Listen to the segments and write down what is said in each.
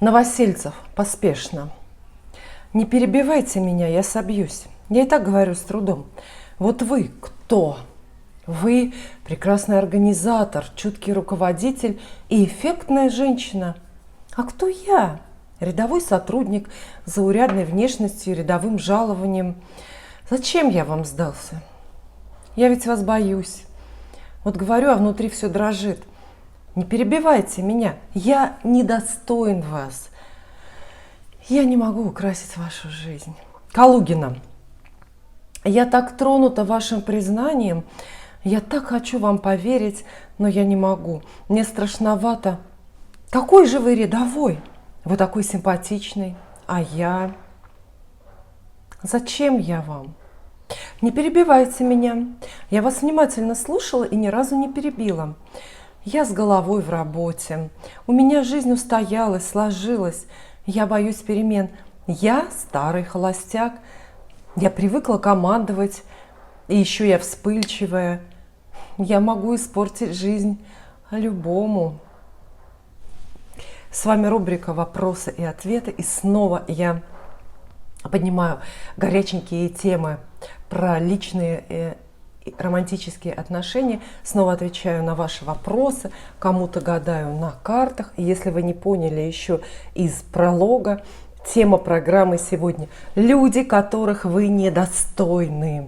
Новосельцев, поспешно. Не перебивайте меня, я собьюсь. Я и так говорю с трудом. Вот вы кто? Вы прекрасный организатор, чуткий руководитель и эффектная женщина. А кто я? Рядовой сотрудник с заурядной внешностью и рядовым жалованием. Зачем я вам сдался? Я ведь вас боюсь. Вот говорю, а внутри все дрожит. Не перебивайте меня, я недостоин вас. Я не могу украсить вашу жизнь. Калугина, я так тронута вашим признанием, я так хочу вам поверить, но я не могу. Мне страшновато. Какой же вы рядовой? Вы такой симпатичный, а я? Зачем я вам? Не перебивайте меня. Я вас внимательно слушала и ни разу не перебила. Я с головой в работе. У меня жизнь устоялась, сложилась. Я боюсь перемен. Я старый холостяк. Я привыкла командовать. И еще я вспыльчивая. Я могу испортить жизнь любому. С вами рубрика «Вопросы и ответы». И снова я поднимаю горяченькие темы про личные романтические отношения. Снова отвечаю на ваши вопросы, кому-то гадаю на картах. И если вы не поняли еще из пролога, тема программы сегодня – люди, которых вы недостойны.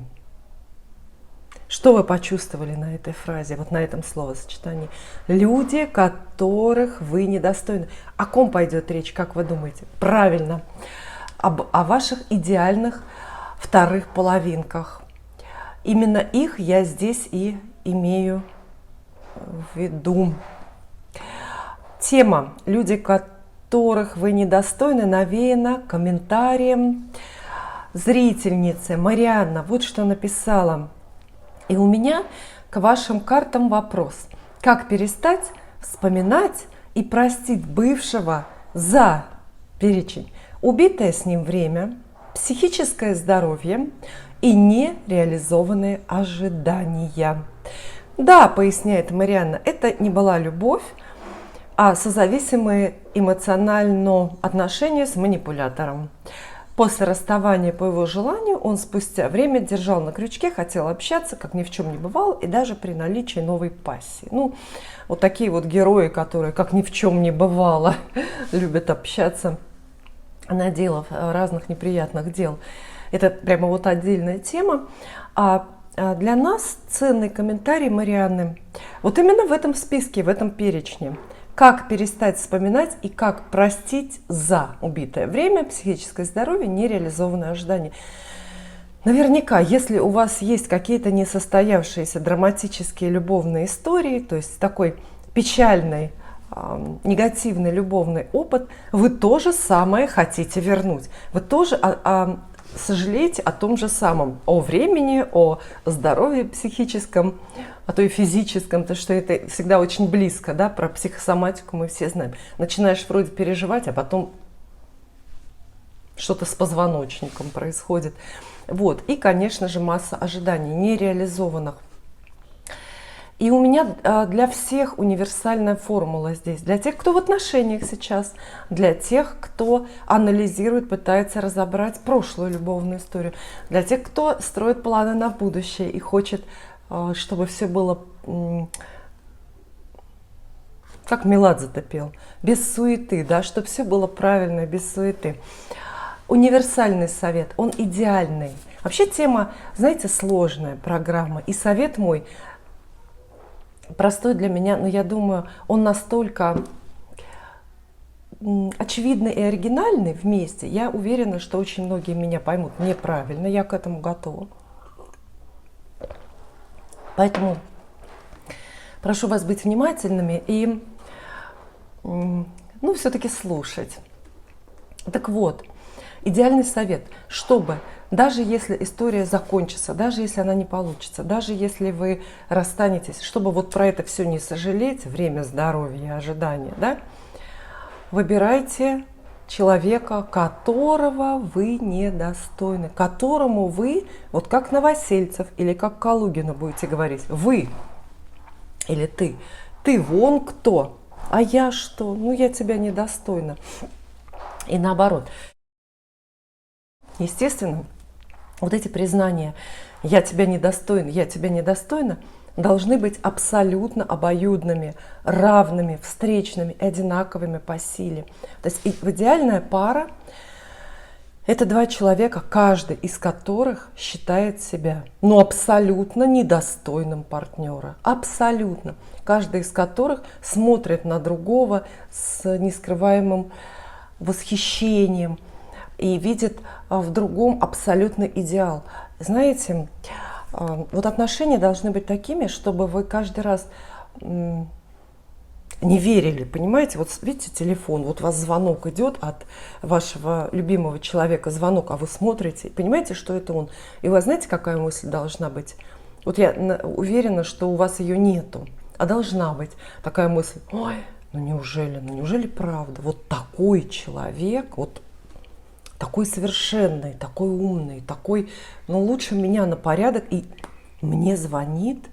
Что вы почувствовали на этой фразе, вот на этом словосочетании? Люди, которых вы недостойны. О ком пойдет речь, как вы думаете? Правильно, о ваших идеальных вторых половинках. Именно их я здесь и имею в виду. Тема «Люди, которых вы недостойны» навеяна комментарием зрительницы Марианна. Вот что написала. И у меня к вашим картам вопрос. Как перестать вспоминать и простить бывшего за перечень? Убитое с ним время, психическое здоровье и нереализованные ожидания. Да, поясняет Марианна, это не была любовь, а созависимые эмоционально отношения с манипулятором. После расставания по его желанию он спустя время держал на крючке, хотел общаться, как ни в чем не бывало, и даже при наличии новой пассии. Ну, вот такие вот герои, которые как ни в чем не бывало, любят общаться, наделав разных неприятных дел. Это прямо вот отдельная тема. А для нас ценный комментарий Марианны вот именно в этом списке, в этом перечне. Как перестать вспоминать и как простить за убитое время, психическое здоровье, нереализованные ожидания. Наверняка, если у вас есть какие-то несостоявшиеся драматические любовные истории, то есть такой печальный, негативный любовный опыт, вы тоже самое хотите вернуть. Вы тоже сожалеете о том же самом, о времени, о здоровье психическом, а то и физическом, то что это всегда очень близко, да, про психосоматику мы все знаем. Начинаешь вроде переживать, а потом что-то с позвоночником происходит. Вот. И, конечно же, масса ожиданий нереализованных. И у меня для всех универсальная формула здесь. Для тех, кто в отношениях сейчас, для тех, кто анализирует, пытается разобрать прошлую любовную историю, для тех, кто строит планы на будущее и хочет, чтобы все было, как Меладзе-то пел, без суеты, да, чтобы все было правильно, без суеты. Универсальный совет, он идеальный. Вообще тема, знаете, сложная программа. И совет мой простой для меня, но я думаю, он настолько очевидный и оригинальный вместе. Я уверена, что очень многие меня поймут неправильно, я к этому готова. Поэтому прошу вас быть внимательными и, ну, все-таки слушать. Так вот, идеальный совет, чтобы даже если история закончится, даже если она не получится, даже если вы расстанетесь, чтобы вот про это все не сожалеть, время, здоровье, ожидания, да, выбирайте человека, которого вы недостойны, которому вы, вот как Новосельцев или как Калугина будете говорить, вы или ты вон кто, а я что, ну я тебя недостойна. И наоборот. Естественно, вот эти признания «я тебя недостойна», «я тебя недостойна» должны быть абсолютно обоюдными, равными, встречными, одинаковыми по силе. То есть идеальная пара – это два человека, каждый из которых считает себя абсолютно недостойным партнера. Абсолютно. Каждый из которых смотрит на другого с нескрываемым восхищением и видит в другом абсолютный идеал. Знаете, вот отношения должны быть такими, чтобы вы каждый раз не верили, понимаете? Вот видите телефон, вот у вас звонок идет от вашего любимого человека, звонок, а вы смотрите, понимаете, что это он? И у вас знаете, какая мысль должна быть? Вот я уверена, что у вас ее нету, а должна быть такая мысль: ой, неужели правда? Вот такой человек, вот такой совершенный, такой умный, такой, лучше меня на порядок, и мне звонит,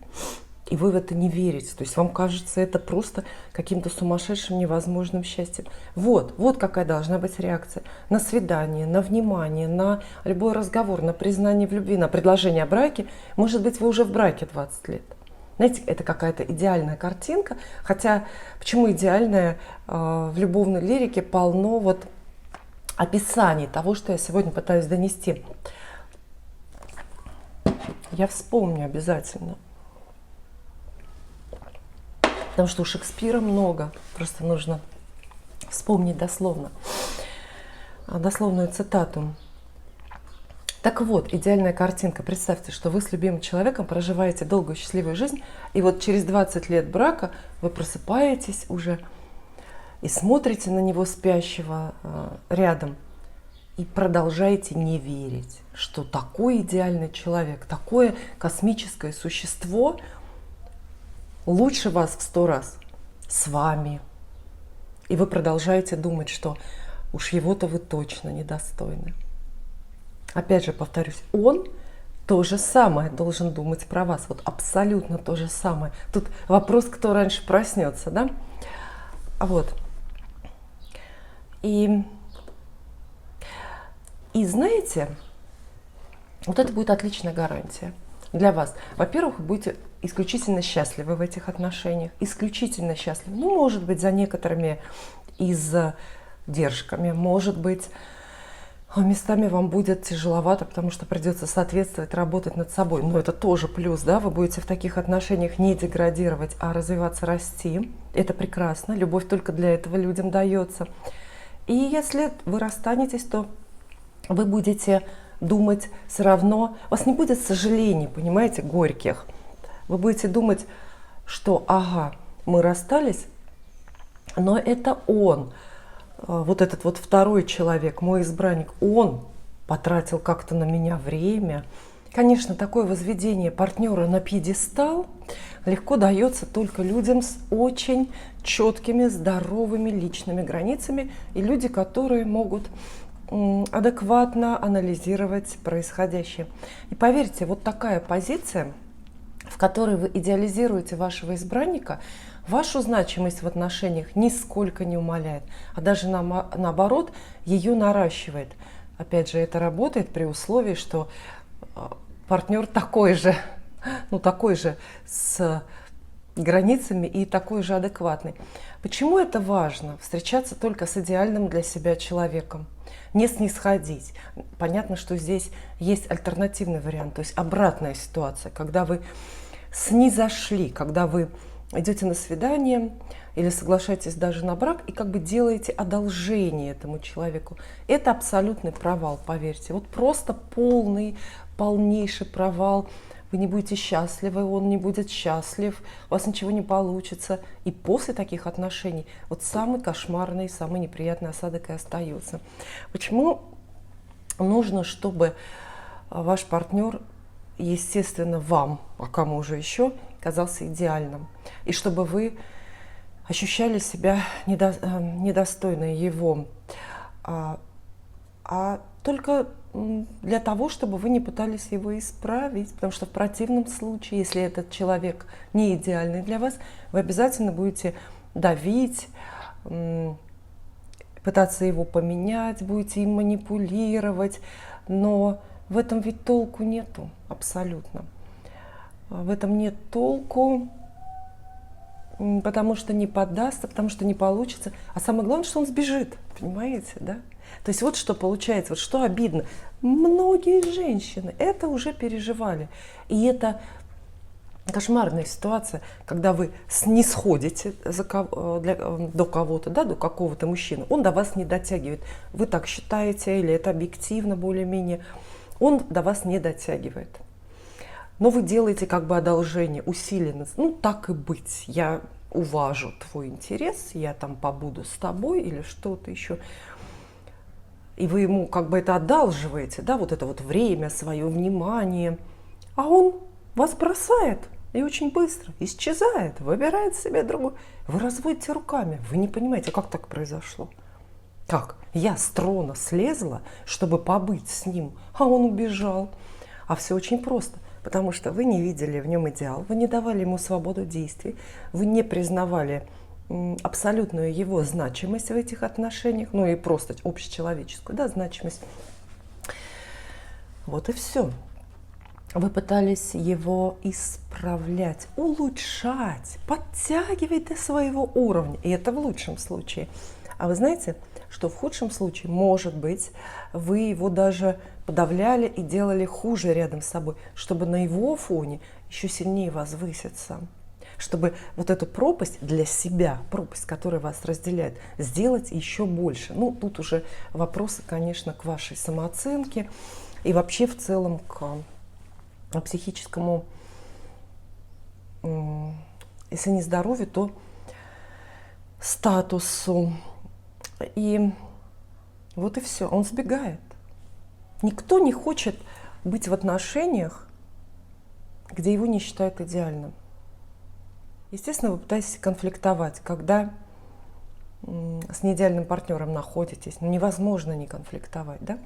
и вы в это не верите. То есть вам кажется это просто каким-то сумасшедшим, невозможным счастьем. Вот какая должна быть реакция на свидание, на внимание, на любой разговор, на признание в любви, на предложение о браке. Может быть, вы уже в браке 20 лет. Знаете, это какая-то идеальная картинка, хотя почему идеальная? В любовной лирике полно вот описаний того, что я сегодня пытаюсь донести. Я вспомню обязательно. Потому что у Шекспира много. Просто нужно вспомнить дословную цитату. Так вот, идеальная картинка. Представьте, что вы с любимым человеком проживаете долгую счастливую жизнь, и вот через 20 лет брака вы просыпаетесь уже и смотрите на него спящего рядом, и продолжаете не верить, что такой идеальный человек, такое космическое существо лучше вас в 100 раз с вами. И вы продолжаете думать, что уж его-то вы точно недостойны. Опять же повторюсь, он то же самое должен думать про вас. Вот абсолютно то же самое. Тут вопрос, кто раньше проснется, да? Вот. И знаете, вот это будет отличная гарантия для вас. Во-первых, вы будете исключительно счастливы в этих отношениях. Исключительно счастливы. Может быть, за некоторыми издержками. Может быть, местами вам будет тяжеловато, потому что придется соответствовать, работать над собой. Но это тоже плюс, да? Вы будете в таких отношениях не деградировать, а развиваться, расти. Это прекрасно. Любовь только для этого людям дается. И если вы расстанетесь, то вы будете думать все равно, у вас не будет сожалений, понимаете, горьких. Вы будете думать, что ага, мы расстались, но это он, вот этот вот второй человек, мой избранник, он потратил как-то на меня время. Конечно, такое возведение партнера на пьедестал легко дается только людям с очень четкими, здоровыми личными границами и люди, которые могут адекватно анализировать происходящее. И поверьте, вот такая позиция, в которой вы идеализируете вашего избранника, вашу значимость в отношениях нисколько не умаляет, а даже наоборот ее наращивает. Опять же, это работает при условии, что партнер такой же с границами и такой же адекватный. Почему это важно? Встречаться только с идеальным для себя человеком. Не снисходить. Понятно, что здесь есть альтернативный вариант, то есть обратная ситуация, когда вы снизошли, когда вы идете на свидание или соглашаетесь даже на брак и как бы делаете одолжение этому человеку. Это абсолютный провал, поверьте. Вот просто полнейший провал. Вы не будете счастливы, он не будет счастлив, у вас ничего не получится. И после таких отношений вот самый кошмарный, самый неприятный осадок и остается. Почему нужно, чтобы ваш партнер, естественно, вам, а кому же еще, казался идеальным? И чтобы вы ощущали себя недостойной его, а только для того, чтобы вы не пытались его исправить, потому что в противном случае, если этот человек не идеальный для вас, вы обязательно будете давить, пытаться его поменять, будете им манипулировать, но в этом ведь толку нету абсолютно. В этом нет толку, потому что не поддастся, потому что не получится. А самое главное, что он сбежит, понимаете, да? То есть вот что получается, вот что обидно. Многие женщины это уже переживали. И это кошмарная ситуация, когда вы снисходите до кого-то, да, до какого-то мужчины, он до вас не дотягивает. Вы так считаете, или это объективно более-менее, он до вас не дотягивает. Но вы делаете как бы одолжение, усиленно. Ну, так и быть, я уважу твой интерес, я там побуду с тобой или что-то еще. И вы ему как бы это одалживаете, да, вот это вот время, свое внимание. А он вас бросает и очень быстро исчезает, выбирает себе другую. Вы разводите руками, вы не понимаете, как так произошло. Как? Я с трона слезла, чтобы побыть с ним, а он убежал. А все очень просто. Потому что вы не видели в нем идеал, вы не давали ему свободу действий, вы не признавали абсолютную его значимость в этих отношениях, ну и просто общечеловеческую, да, значимость. Вот и все. Вы пытались его исправлять, улучшать, подтягивать до своего уровня, и это в лучшем случае. А вы знаете, что в худшем случае, может быть, вы его даже подавляли и делали хуже рядом с собой, чтобы на его фоне еще сильнее возвыситься, чтобы вот эту пропасть для себя, пропасть, которая вас разделяет, сделать еще больше. Ну, тут уже вопросы, конечно, к вашей самооценке и вообще в целом к психическому, если не здоровью, то статусу. И вот и все, он сбегает. Никто не хочет быть в отношениях, где его не считают идеальным. Естественно, вы пытаетесь конфликтовать, когда с неидеальным партнером находитесь. Ну, невозможно не конфликтовать, да?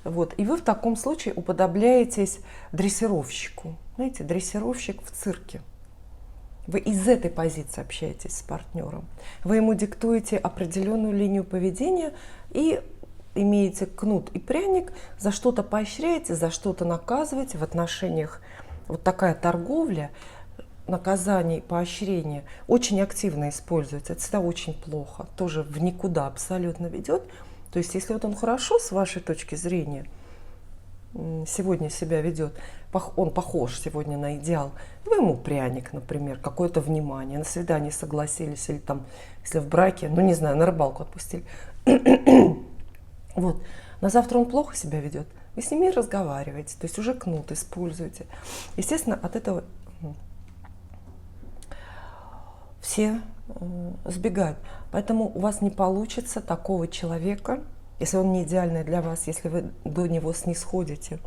Вот. И вы в таком случае уподобляетесь дрессировщику. Знаете, дрессировщик в цирке. Вы из этой позиции общаетесь с партнером. Вы ему диктуете определенную линию поведения и имеете кнут и пряник, за что-то поощряете, за что-то наказываете. В отношениях вот такая торговля, наказание, поощрение очень активно используется. Это всегда очень плохо, тоже в никуда абсолютно ведет. То есть если вот он хорошо с вашей точки зрения сегодня себя ведет, он похож сегодня на идеал, вы ему пряник, например, какое-то внимание, на свидание согласились, или там, если в браке, ну не знаю, на рыбалку отпустили. Вот. На завтра он плохо себя ведет, вы с ними разговариваете, то есть уже кнут используете. Естественно, от этого все сбегают. Поэтому у вас не получится такого человека, если он не идеальный для вас, если вы до него снисходите.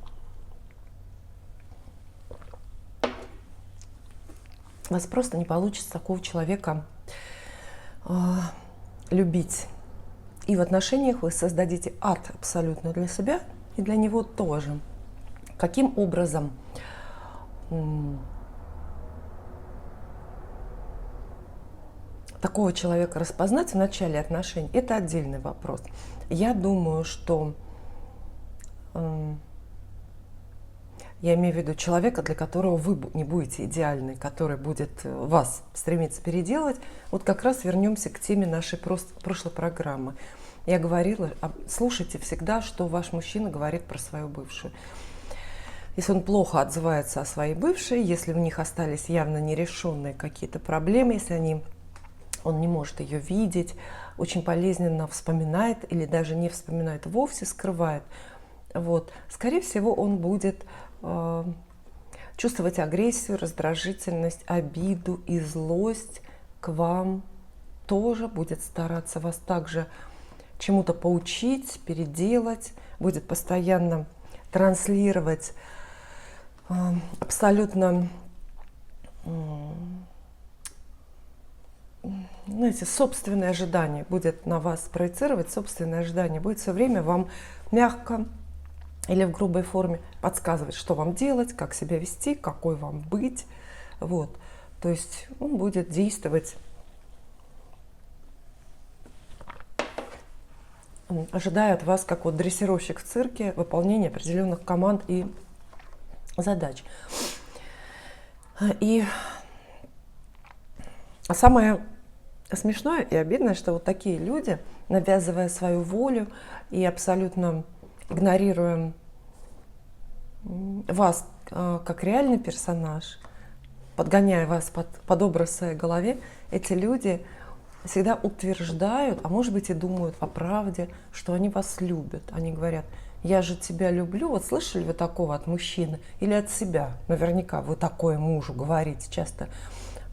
У вас просто не получится такого человека любить. И в отношениях вы создадите ад абсолютно для себя и для него тоже. Каким образом? Такого человека распознать в начале отношений – это отдельный вопрос. Я думаю, что я имею в виду человека, для которого вы не будете идеальны, который будет вас стремиться переделывать. Вот как раз вернемся к теме нашей прошлой программы. Я говорила, слушайте всегда, что ваш мужчина говорит про свою бывшую. Если он плохо отзывается о своей бывшей, если у них остались явно нерешенные какие-то проблемы, если он не может ее видеть, очень болезненно вспоминает или даже не вспоминает вовсе, скрывает. Вот. Скорее всего, он будет чувствовать агрессию, раздражительность, обиду и злость к вам. Тоже будет стараться вас также чему-то поучить, переделать, будет постоянно транслировать абсолютно, знаете, собственные ожидания, будет на вас проецировать собственные ожидания, будет все время вам мягко или в грубой форме подсказывать, что вам делать, как себя вести, какой вам быть. Вот. То есть он будет действовать ожидая от вас, как вот дрессировщик в цирке, выполнение определенных команд и задач. И самое смешное и обидное, что вот такие люди, навязывая свою волю и абсолютно игнорируя вас как реальный персонаж, подгоняя вас под образ в своей голове, эти люди всегда утверждают, а может быть и думают о правде, что они вас любят. Они говорят: я же тебя люблю. Вот слышали вы такого от мужчины или от себя? Наверняка вы такое мужу говорите часто.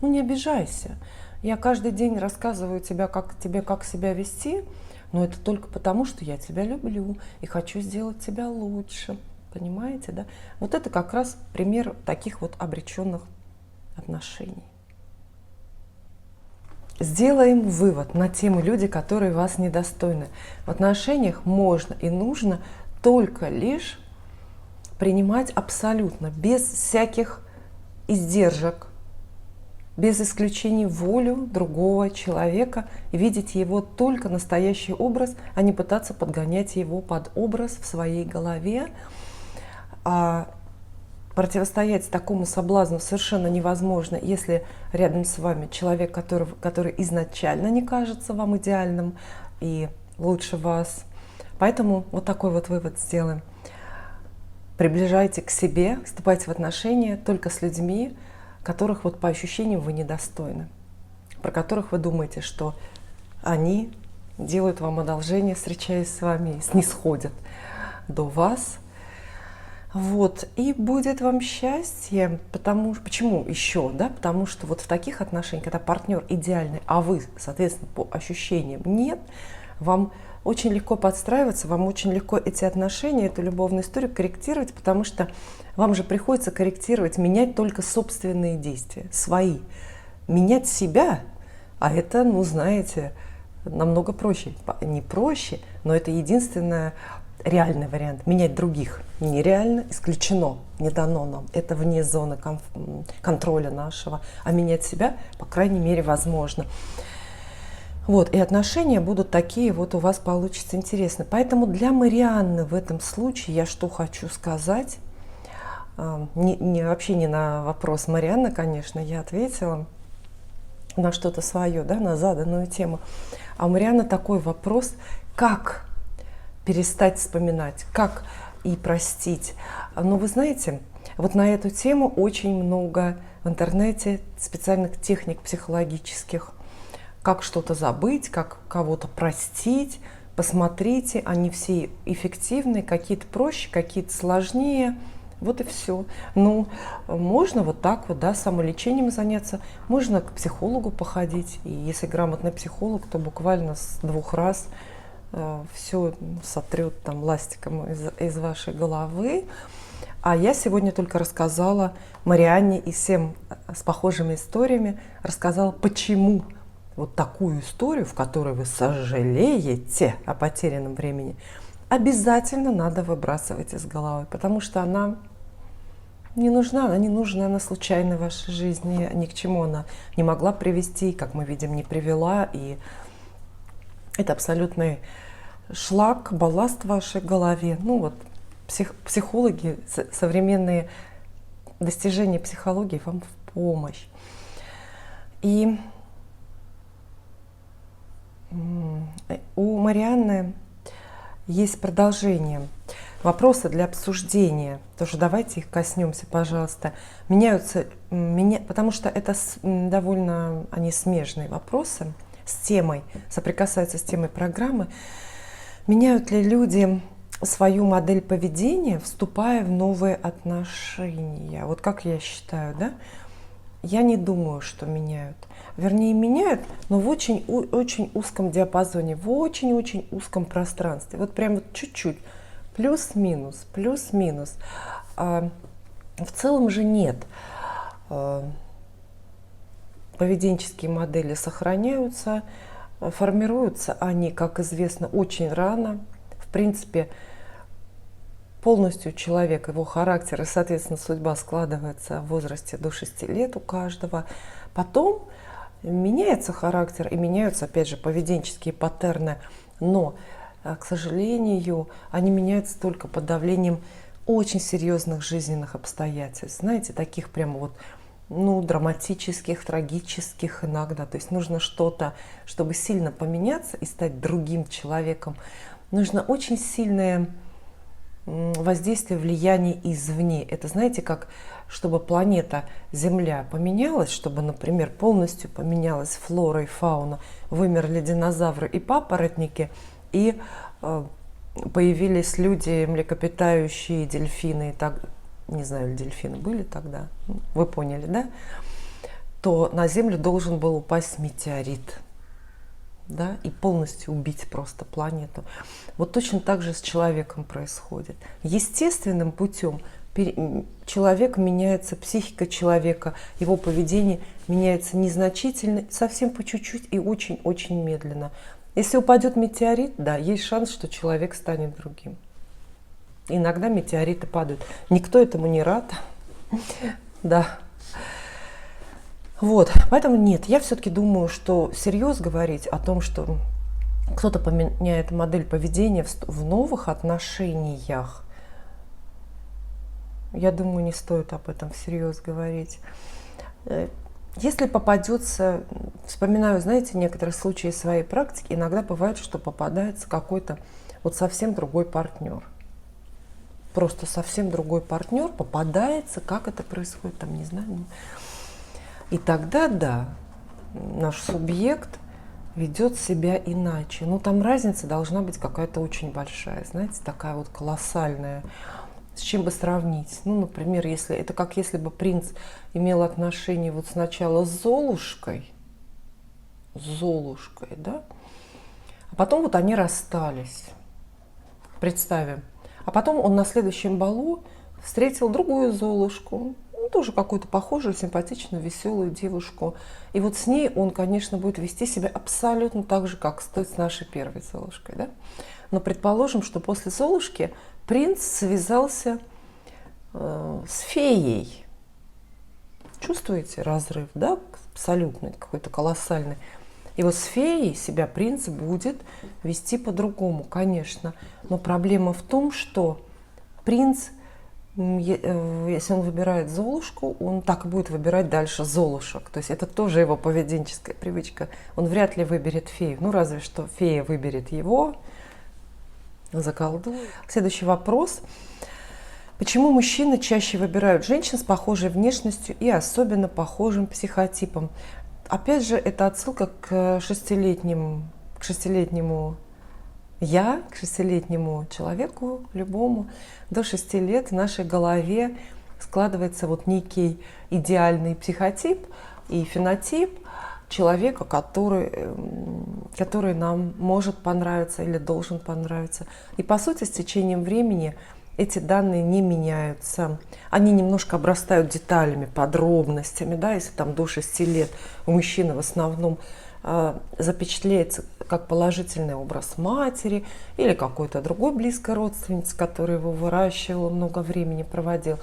Ну не обижайся. Я каждый день рассказываю тебе, как себя вести, но это только потому, что я тебя люблю и хочу сделать тебя лучше. Понимаете, да? Вот это как раз пример таких вот обреченных отношений. Сделаем вывод на тему люди, которые вас недостойны. В отношениях можно и нужно только лишь принимать абсолютно, без всяких издержек, без исключений волю другого человека, и видеть его только настоящий образ, а не пытаться подгонять его под образ в своей голове. А противостоять такому соблазну совершенно невозможно, если рядом с вами человек, который изначально не кажется вам идеальным и лучше вас. Поэтому вот такой вот вывод сделаем. Приближайте к себе, вступайте в отношения только с людьми, которых вот по ощущениям вы недостойны, про которых вы думаете, что они делают вам одолжение, встречаясь с вами, и снисходят до вас. Вот, и будет вам счастье, почему еще, да, потому что вот в таких отношениях, когда партнер идеальный, а вы, соответственно, по ощущениям нет, вам очень легко подстраиваться, вам очень легко эти отношения, эту любовную историю корректировать, потому что вам же приходится корректировать, менять только собственные действия, свои. Менять себя, а это, ну, знаете, намного проще. Не проще, но это единственное реальный вариант. Менять других нереально, исключено, не дано нам. Это вне зоны контроля нашего. А менять себя, по крайней мере, возможно. Вот, и отношения будут такие, вот у вас получится интересно. Поэтому для Марианны в этом случае я что хочу сказать, вообще не на вопрос Марианны, конечно, я ответила на что-то свое, да, на заданную тему. А у Марианны такой вопрос: как перестать вспоминать, как и простить. Но вы знаете, вот на эту тему очень много в интернете специальных техник психологических. Как что-то забыть, как кого-то простить. Посмотрите, они все эффективны, какие-то проще, какие-то сложнее. Вот и все. Ну, можно вот так вот, да, самолечением заняться, можно к психологу походить. И если грамотный психолог, то буквально с 2 раз все сотрет там ластиком из вашей головы. А я сегодня только рассказала Марианне и всем с похожими историями, рассказала, почему вот такую историю, в которой вы сожалеете о потерянном времени, обязательно надо выбрасывать из головы, потому что она не нужна, она не нужна, она случайна в вашей жизни, ни к чему она не могла привести, как мы видим, не привела, и это абсолютный шлак, балласт в вашей голове. Ну вот психологи, современные достижения психологии вам в помощь. И у Марианны есть продолжение. Вопросы для обсуждения. Тоже давайте их коснемся, пожалуйста. Потому что это довольно они смежные вопросы с темой, соприкасаются с темой программы. Меняют ли люди свою модель поведения, вступая в новые отношения? Вот как я считаю, да? Я не думаю, что меняют. Вернее, меняют, но в очень узком диапазоне, в очень-очень узком пространстве. Вот прям вот чуть-чуть. Плюс-минус, плюс-минус. А в целом же нет. Поведенческие модели сохраняются, формируются они, как известно, очень рано. В принципе, полностью человек, его характер и, соответственно, судьба складывается в возрасте до 6 лет у каждого. Потом меняется характер и меняются, опять же, поведенческие паттерны. Но к сожалению, они меняются только под давлением очень серьезных жизненных обстоятельств. Знаете, таких прямо вот, ну, драматических, трагических иногда. То есть нужно что-то, чтобы сильно поменяться и стать другим человеком, нужно очень сильное воздействие, влияние извне. Это, знаете, как чтобы планета Земля поменялась, чтобы, например, полностью поменялась флора и фауна, вымерли динозавры и папоротники, и появились люди, млекопитающие, дельфины, и так, не знаю, дельфины были тогда, вы поняли, да? То на Землю должен был упасть метеорит, да, и полностью убить просто планету. Вот точно так же с человеком происходит. Естественным путем человек меняется, психика человека, его поведение меняется незначительно, совсем по чуть-чуть и очень-очень медленно. Если упадет метеорит, да, есть шанс, что человек станет другим. Иногда метеориты падают. Никто этому не рад. Да. Вот, поэтому нет, я все-таки думаю, что всерьез говорить о том, что кто-то поменяет модель поведения в новых отношениях, я думаю, не стоит об этом всерьез говорить. Если попадется, вспоминаю, знаете, некоторые случаи из своей практики, иногда бывает, что попадается какой-то вот совсем другой партнер. Просто совсем другой партнер попадается, как это происходит, там, не знаю. И тогда, да, наш субъект ведет себя иначе. Ну, там разница должна быть какая-то очень большая, знаете, такая вот колоссальная. С чем бы сравнить? Ну, например, если это как если бы принц имел отношения вот сначала с Золушкой, да, а потом вот они расстались. Представим. А потом он на следующем балу встретил другую Золушку, ну, тоже какую-то похожую, симпатичную, веселую девушку. И вот с ней он, конечно, будет вести себя абсолютно так же, как с нашей первой Золушкой, да? Но предположим, что после Золушки принц связался с феей. Чувствуете разрыв, да? Абсолютный, какой-то колоссальный. И вот с феей себя принц будет вести по-другому, конечно. Но проблема в том, что принц, если он выбирает Золушку, он так и будет выбирать дальше Золушек. То есть это тоже его поведенческая привычка. Он вряд ли выберет фею. Ну, разве что фея выберет его, заколдует. Следующий вопрос. Почему мужчины чаще выбирают женщин с похожей внешностью и особенно похожим психотипом? Опять же, это отсылка к шестилетнему я, к шестилетнему человеку, любому. До 6 лет в нашей голове складывается вот некий идеальный психотип и фенотип человека, который нам может понравиться или должен понравиться. И по сути, с течением времени эти данные не меняются. Они немножко обрастают деталями, подробностями. Да? Если там до 6 лет у мужчины в основном запечатляется как положительный образ матери или какой-то другой близкой родственницы, которая его выращивала, много времени проводил,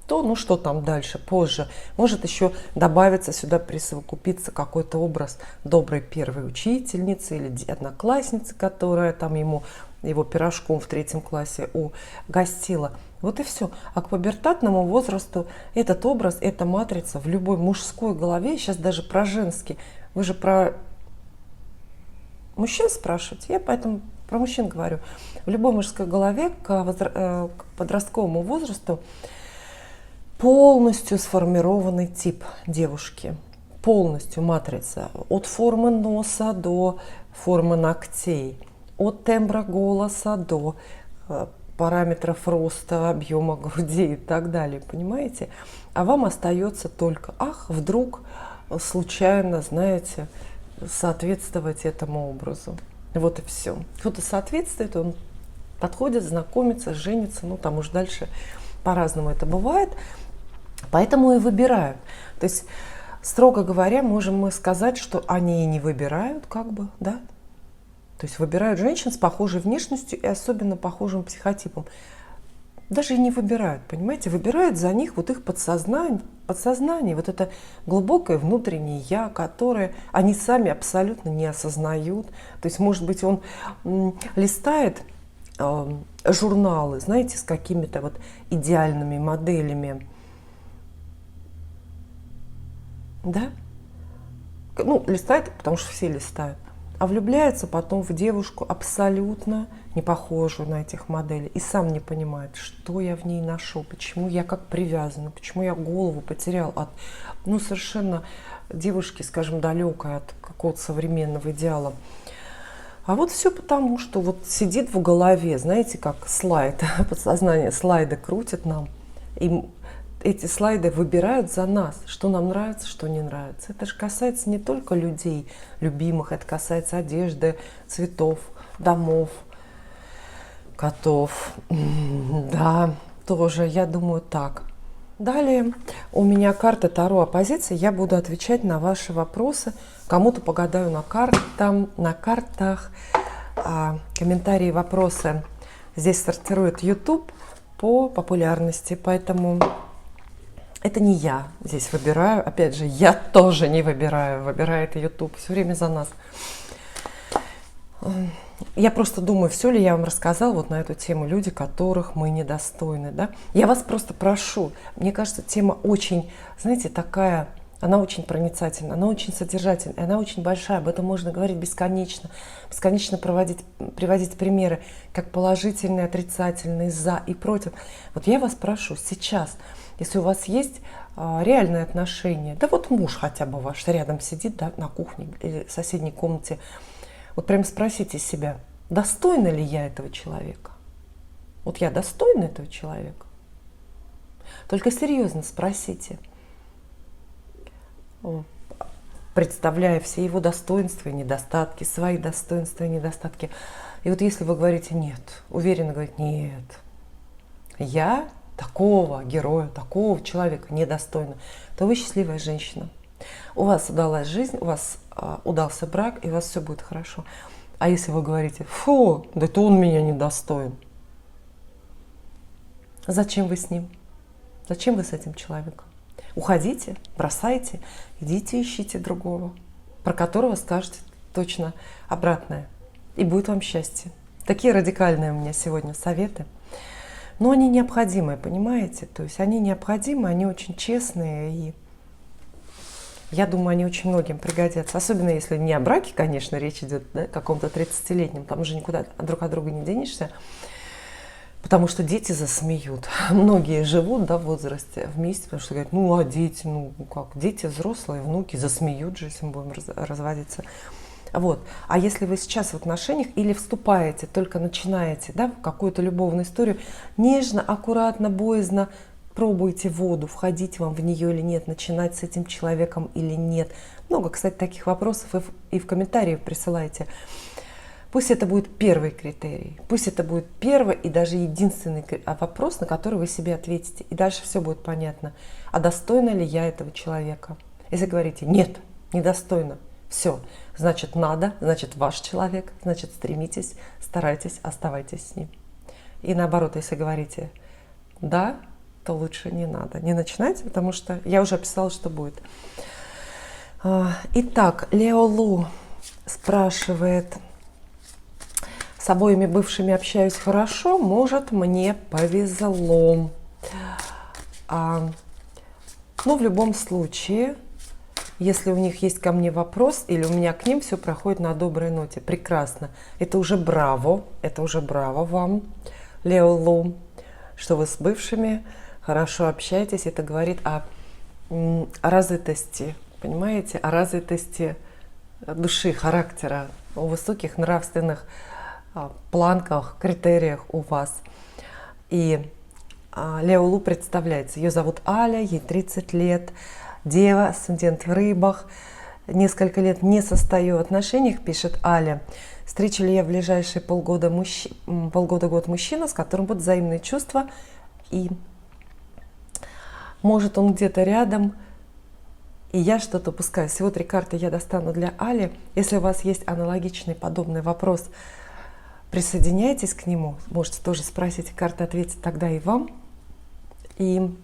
то, ну что там дальше, позже, может еще добавиться сюда, присовокупиться какой-то образ доброй первой учительницы или одноклассницы, которая там его пирожком в 3 классе угостила. Вот и все. А к пубертатному возрасту этот образ, эта матрица в любой мужской голове, сейчас даже про женский, вы же про мужчин спрашиваете, я поэтому про мужчин говорю. В любой мужской голове к подростковому возрасту полностью сформированный тип девушки, полностью матрица, от формы носа до формы ногтей, от тембра голоса до параметров роста, объема груди и так далее, понимаете? А вам остается только, вдруг случайно, знаете, соответствовать этому образу. Вот и все. Кто-то соответствует, он подходит, знакомится, женится, ну там уж дальше по-разному это бывает. Поэтому и выбирают. То есть, строго говоря, можем мы сказать, что они и не выбирают, как бы, да? То есть выбирают женщин с похожей внешностью и особенно похожим психотипом. даже и не выбирают, понимаете, выбирают за них вот их подсознание, вот это глубокое внутреннее я, которое они сами абсолютно не осознают. То есть, может быть, он листает журналы, знаете, с какими-то вот идеальными моделями, да? Ну, листает, потому что все листают. А влюбляется потом в девушку абсолютно не похожую на этих моделей. И сам не понимает, что я в ней ношу, почему я как привязана, почему я голову потерял от, ну, совершенно девушки, скажем, далекой от какого-то современного идеала. А вот все потому, что вот сидит в голове, знаете, как слайд, подсознание слайды крутит нам. И эти слайды выбирают за нас, что нам нравится, что не нравится. Это же касается не только людей любимых, это касается одежды, цветов, домов, котов. Да, тоже, я думаю, так. Далее у меня карта Таро оппозиции. Я буду отвечать на ваши вопросы. Кому-то погадаю на картах. Комментарии, вопросы здесь сортирует YouTube по популярности, поэтому это не я здесь выбираю. Опять же, я тоже не выбираю. Выбирает YouTube все время за нас. Я просто думаю, все ли я вам рассказала вот на эту тему, люди, которых мы недостойны. Да? Я вас просто прошу. Мне кажется, тема очень, знаете, такая, она очень проницательна, она очень содержательная, она очень большая. Об этом можно говорить бесконечно. Бесконечно приводить примеры, как положительные, отрицательные, за и против. Вот я вас прошу сейчас, если у вас есть реальные отношения, да вот муж хотя бы ваш рядом сидит, да, на кухне или в соседней комнате, вот прям спросите себя, достойна ли я этого человека? Вот я достойна этого человека? Только серьезно спросите, представляя все его достоинства и недостатки, свои достоинства и недостатки. И вот если вы говорите нет, уверенно говорите нет, я такого героя, такого человека недостойна, то вы счастливая женщина. У вас удалась жизнь, у вас удался брак, и у вас все будет хорошо. А если вы говорите, фу, да это он меня недостоин, зачем вы с ним? Зачем вы с этим человеком? Уходите, бросайте, идите ищите другого, про которого скажете точно обратное, и будет вам счастье. Такие радикальные у меня сегодня советы. Но они необходимые, понимаете? То есть они необходимы, они очень честные, и я думаю, они очень многим пригодятся. Особенно если не о браке, конечно, речь идет, да, каком-то 30-летнем, там уже никуда друг от друга не денешься, потому что дети засмеют. Многие живут, да, в возрасте вместе, потому что говорят, ну а дети, ну как, дети взрослые, внуки засмеют же, если мы будем разводиться. Вот. А если вы сейчас в отношениях или вступаете, только начинаете, да, в какую-то любовную историю, нежно, аккуратно, боязно пробуйте воду, входить вам в нее или нет, начинать с этим человеком или нет. Много, кстати, таких вопросов и в комментариях присылайте. Пусть это будет первый критерий, пусть это будет первый и даже единственный вопрос, на который вы себе ответите. И дальше все будет понятно. А достойна ли я этого человека? Если говорите нет, недостойна, все, значит надо, значит ваш человек, значит стремитесь, старайтесь, оставайтесь с ним. И наоборот, если говорите да, то лучше не надо. Не начинайте, потому что я уже описала, что будет. Итак, Лео Лу спрашивает, с обоими бывшими общаюсь хорошо, может, мне повезло. Но в любом случае, если у них есть ко мне вопрос или у меня к ним, все проходит на доброй ноте. Прекрасно. Это уже браво вам, Лео Лу, что вы с бывшими хорошо общаетесь. Это говорит о развитости, понимаете, о развитости души, характера, о высоких нравственных планках, критериях у вас. И Лео Лу представляется. Ее зовут Аля, ей 30 лет, дева, асцендент в рыбах. Несколько лет не состою в отношениях, пишет Аля. Встречу ли я в ближайшие полгода-год мужчина, с которым будут взаимные чувства, и может он где-то рядом, и я что-то упускаю. Всего 3 карты я достану для Али. Если у вас есть аналогичный подобный вопрос, присоединяйтесь к нему. Можете тоже спросить, карты ответят тогда и вам. И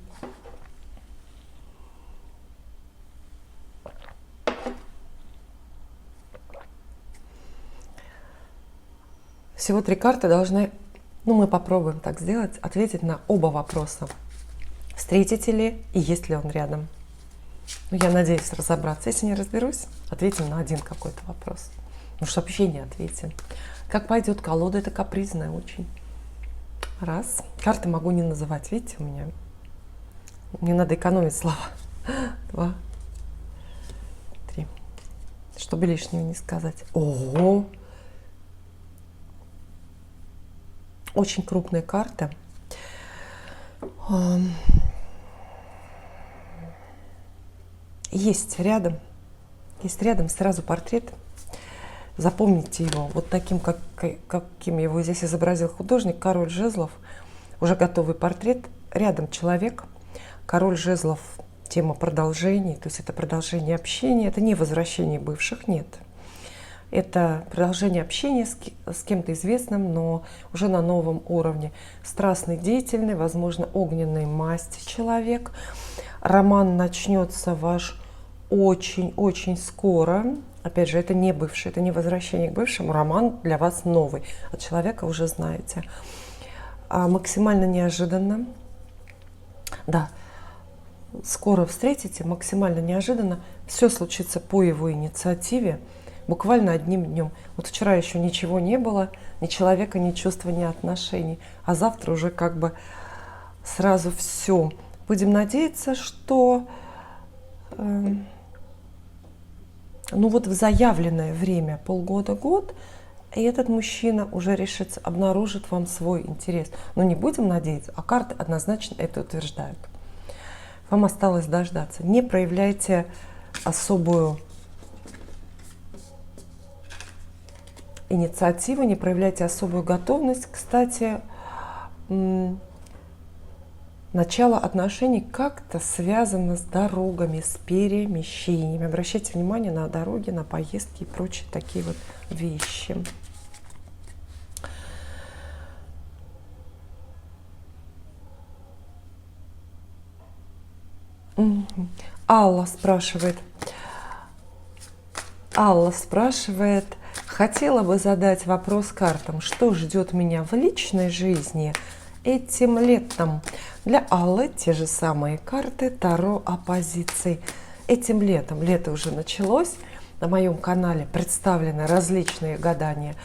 всего 3 карты должны, ну мы попробуем так сделать, ответить на оба вопроса. Встретите ли и есть ли он рядом? Ну, я надеюсь разобраться. Если не разберусь, ответим на один какой-то вопрос. Ну, что вообще не ответим. Как пойдет колода, это капризная очень. Раз. Карты могу не называть, видите, у меня. Мне надо экономить слова. 2, 3. Чтобы лишнего не сказать. Ого! Очень крупные карты. Есть рядом сразу портрет. Запомните его вот таким, каким его здесь изобразил художник, король жезлов. Уже готовый портрет. Рядом человек. Король жезлов, тема продолжений. То есть это продолжение общения. Это не возвращение бывших, нет. Это продолжение общения с кем-то известным, но уже на новом уровне. Страстный, деятельный, возможно, огненной масти человек. Роман начнется ваш очень-очень скоро. Опять же, это не бывший, это не возвращение к бывшему. Роман для вас новый. От человека уже знаете. Максимально неожиданно. Да, скоро встретите, максимально неожиданно. Все случится по его инициативе. Буквально одним днем. Вот вчера еще ничего не было, ни человека, ни чувства, ни отношений. А завтра уже как бы сразу все. Будем надеяться, что ну вот в заявленное время, полгода-год, и этот мужчина уже решится, обнаружит вам свой интерес. Но не будем надеяться, а карты однозначно это утверждают. Вам осталось дождаться. Не проявляйте особую инициативу, не проявляйте особую готовность. Кстати, начало отношений как-то связано с дорогами, с перемещениями. Обращайте внимание на дороги, на поездки и прочие такие вот вещи. Алла спрашивает, хотела бы задать вопрос картам, что ждет меня в личной жизни этим летом. Для Аллы те же самые карты Таро оппозиций. Этим летом, лето уже началось, на моем канале представлены различные гадания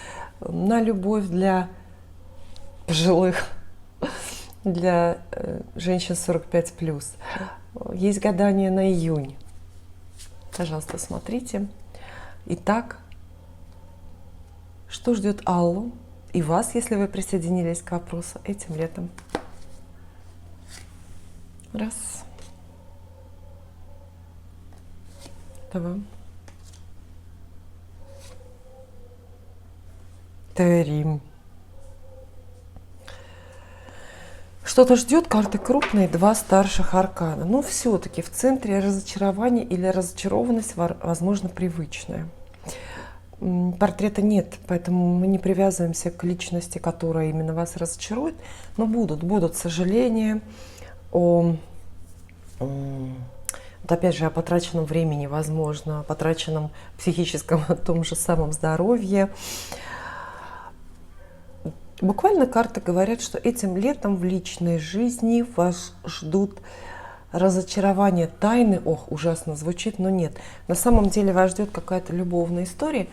на любовь для пожилых, для женщин 45+. Есть гадания на июнь. Пожалуйста, смотрите. Итак, что ждет Аллу и вас, если вы присоединились к вопросу этим летом? Раз. 2. 3. Что-то ждет, карты крупные, 2 старших аркана. Но все-таки в центре разочарование или разочарованность, возможно, привычная. Портрета нет, поэтому мы не привязываемся к личности, которая именно вас разочарует. Но будут сожаления о, вот опять же, о потраченном времени, возможно, о потраченном психическом, о том же самом здоровье. Буквально карты говорят, что этим летом в личной жизни вас ждут разочарования, тайны. Ох, ужасно звучит, но нет. На самом деле вас ждет какая-то любовная история,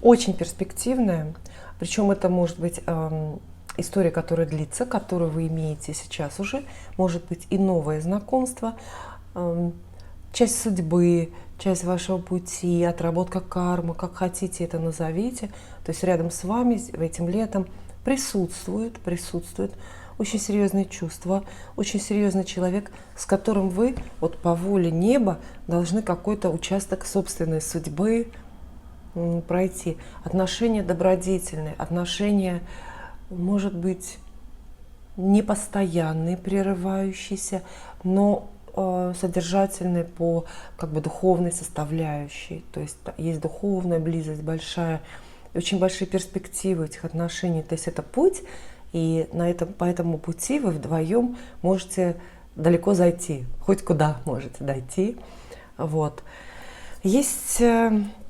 очень перспективная. Причем это может быть история, которая длится, которую вы имеете сейчас уже. Может быть и новое знакомство, часть судьбы, часть вашего пути, отработка кармы, как хотите это назовите. То есть рядом с вами этим летом присутствует очень серьезные чувства, очень серьезный человек, с которым вы вот по воле неба должны какой-то участок собственной судьбы пройти. Отношения добродетельные, отношения, может быть, непостоянные, прерывающиеся, но содержательные по как бы духовной составляющей. То есть есть духовная близость большая, очень большие перспективы этих отношений. То есть это путь, и по этому пути вы вдвоем можете далеко зайти, хоть куда можете дойти. Вот. Есть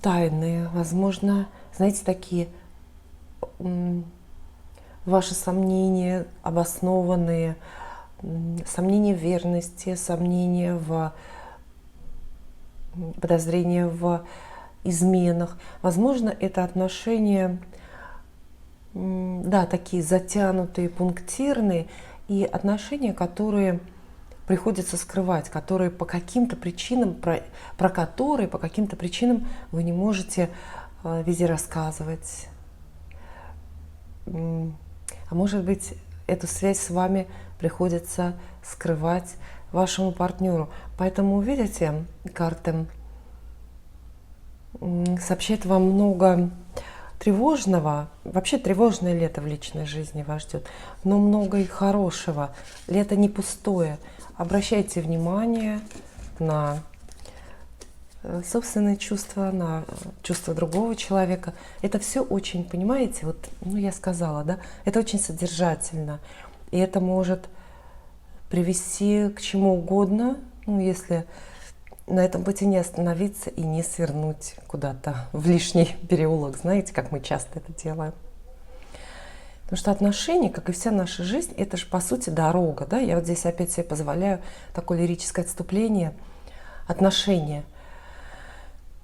тайны, возможно, знаете, такие ваши сомнения обоснованные, сомнения в верности, сомнения в подозрения в изменах. Возможно, это отношения, да, такие затянутые, пунктирные, и отношения, которые приходится скрывать, которые по каким-то причинам, про которые по каким-то причинам вы не можете везде рассказывать. А может быть, эту связь с вами приходится скрывать вашему партнеру. Поэтому, видите, карты сообщают вам много тревожного. Вообще тревожное лето в личной жизни вас ждет, но много и хорошего. Лето не пустое. Обращайте внимание на собственные чувства, на чувства другого человека. Это все очень, понимаете, вот, я сказала, да, это очень содержательно. И это может привести к чему угодно, если на этом пути не остановиться и не свернуть куда-то в лишний переулок, знаете, как мы часто это делаем. Потому что отношения, как и вся наша жизнь, это же по сути дорога, да? Я вот здесь опять себе позволяю такое лирическое отступление. Отношения.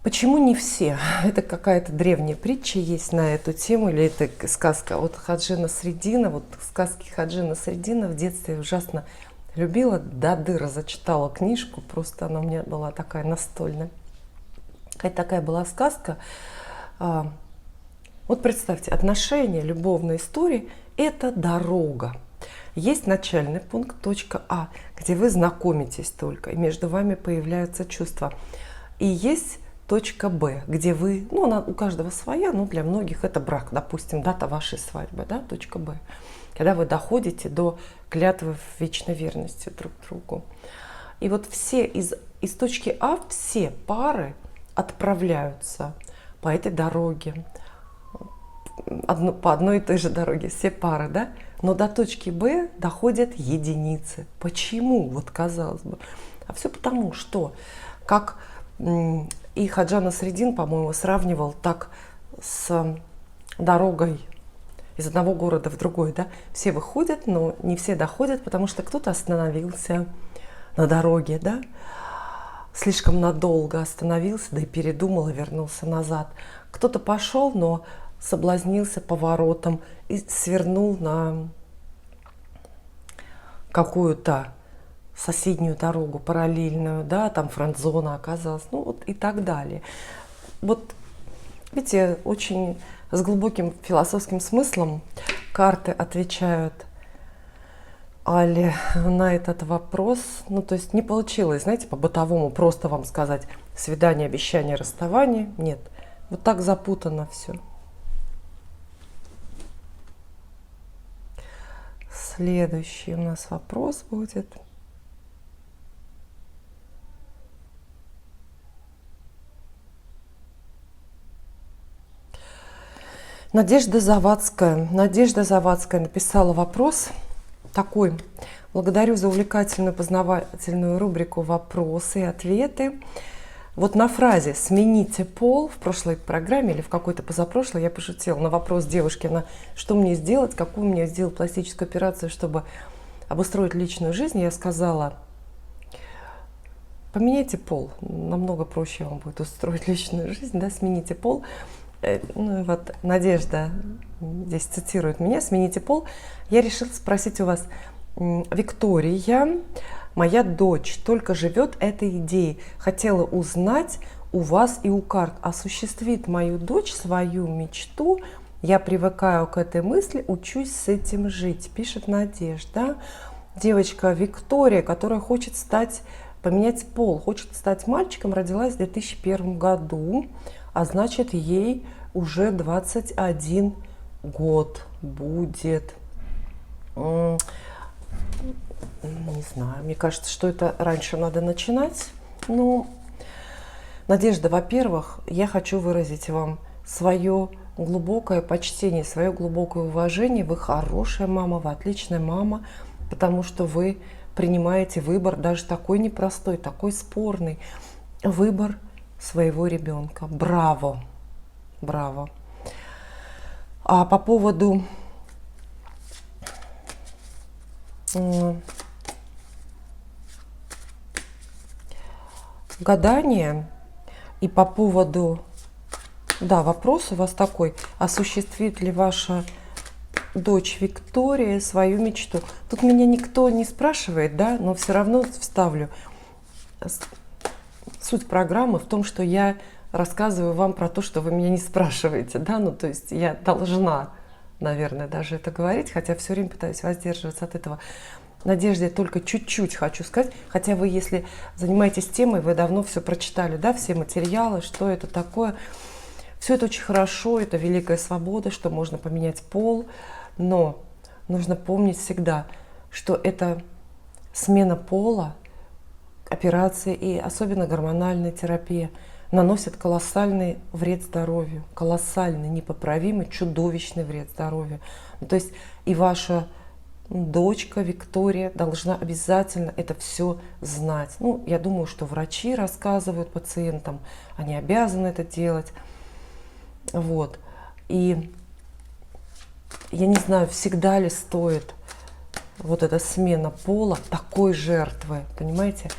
Почему не все? Это какая-то древняя притча есть на эту тему, или это сказка от Хаджи Насреддина. Вот сказки Хаджи Насреддина в детстве ужасно любила, до дыр зачитала книжку, просто она у меня была такая настольная. Какая-то такая была сказка. Вот представьте, отношения, любовные истории – это дорога. Есть начальный пункт, точка А, где вы знакомитесь только, и между вами появляются чувства. И есть точка Б, где вы, она у каждого своя, но для многих это брак, допустим, дата вашей свадьбы, да, точка Б. Когда вы доходите до клятвы в вечной верности друг другу. И вот все из точки А, все пары отправляются по этой дороге, по одной и той же дороге, все пары, да? Но до точки Б доходят единицы. Почему? Вот казалось бы. А все потому, что, как и Хаджи Насреддин, по-моему, сравнивал так с дорогой из одного города в другой, да? Все выходят, но не все доходят, потому что кто-то остановился на дороге, да? Слишком надолго остановился, да и передумал, и вернулся назад. Кто-то пошел, но соблазнился поворотом и свернул на какую-то соседнюю дорогу, параллельную, да, там френд-зона оказалась, вот и так далее. Вот, видите, очень с глубоким философским смыслом карты отвечают Али на этот вопрос. То есть не получилось, знаете, по-бытовому просто вам сказать свидание, обещание, расставание. Нет, вот так запутано все. Следующий у нас вопрос будет. Надежда Завадская написала вопрос такой. Благодарю за увлекательную познавательную рубрику «Вопросы и ответы». Вот на фразе «смените пол» в прошлой программе или в какой-то позапрошлой я пошутила на вопрос девушки, что мне сделать, какую мне сделать пластическую операцию, чтобы обустроить личную жизнь. Я сказала: поменяйте пол, намного проще вам будет устроить личную жизнь, да, смените пол. Вот Надежда здесь цитирует меня: смените пол. Я решила спросить у вас: Виктория, моя дочь только живет этой идеей. Хотела узнать у вас и у карт, осуществит мою дочь свою мечту? Я привыкаю к этой мысли, учусь с этим жить, пишет Надежда. Девочка Виктория, которая хочет поменять пол, хочет стать мальчиком, родилась в 2001 году, а значит, ей уже 21 год будет. Не знаю, мне кажется, что это раньше надо начинать. Надежда, во-первых, я хочу выразить вам свое глубокое почтение, свое глубокое уважение. Вы хорошая мама, вы отличная мама, потому что вы принимаете выбор, даже такой непростой, такой спорный, выбор своего ребенка. Браво! Браво! А по поводу гадания и по поводу, да, вопрос у вас такой: осуществит ли ваша дочь Виктория свою мечту? Тут меня никто не спрашивает, да, но все равно вставлю. Суть программы в том, что я рассказываю вам про то, что вы меня не спрашиваете, да, ну то есть я должна, наверное, даже это говорить, хотя все время пытаюсь воздерживаться от этого. Надежде только чуть-чуть хочу сказать, хотя вы, если занимаетесь темой, вы давно все прочитали, да, все материалы, что это такое. Все это очень хорошо, это великая свобода, что можно поменять пол, но нужно помнить всегда, что это смена пола, операции и особенно гормональная терапия наносят колоссальный вред здоровью, колоссальный, непоправимый, чудовищный вред здоровью. То есть и ваша дочка Виктория должна обязательно это все знать. Ну, я думаю, что врачи рассказывают пациентам, они обязаны это делать. Вот. И я не знаю, всегда ли стоит вот эта смена пола такой жертвы, понимаете?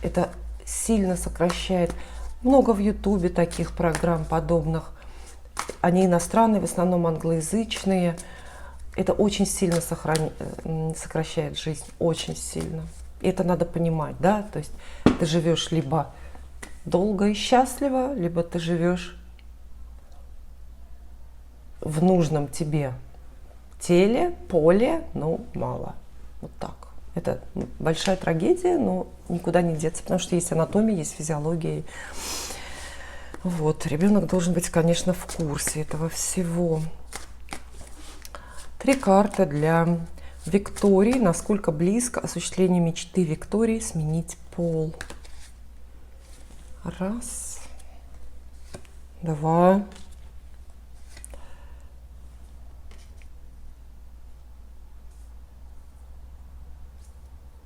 Это сильно сокращает. Много в Ютубе таких программ подобных. Они иностранные, в основном англоязычные. Это очень сильно сокращает жизнь, очень сильно. И это надо понимать, да? То есть ты живешь либо долго и счастливо, либо ты живешь в нужном тебе теле, поле, ну, мало. Вот так. Это большая трагедия, но никуда не деться, потому что есть анатомия, есть физиология. Вот. Ребенок должен быть, конечно, в курсе этого всего. 3 карты для Виктории. Насколько близко осуществление мечты Виктории сменить пол? 1, 2.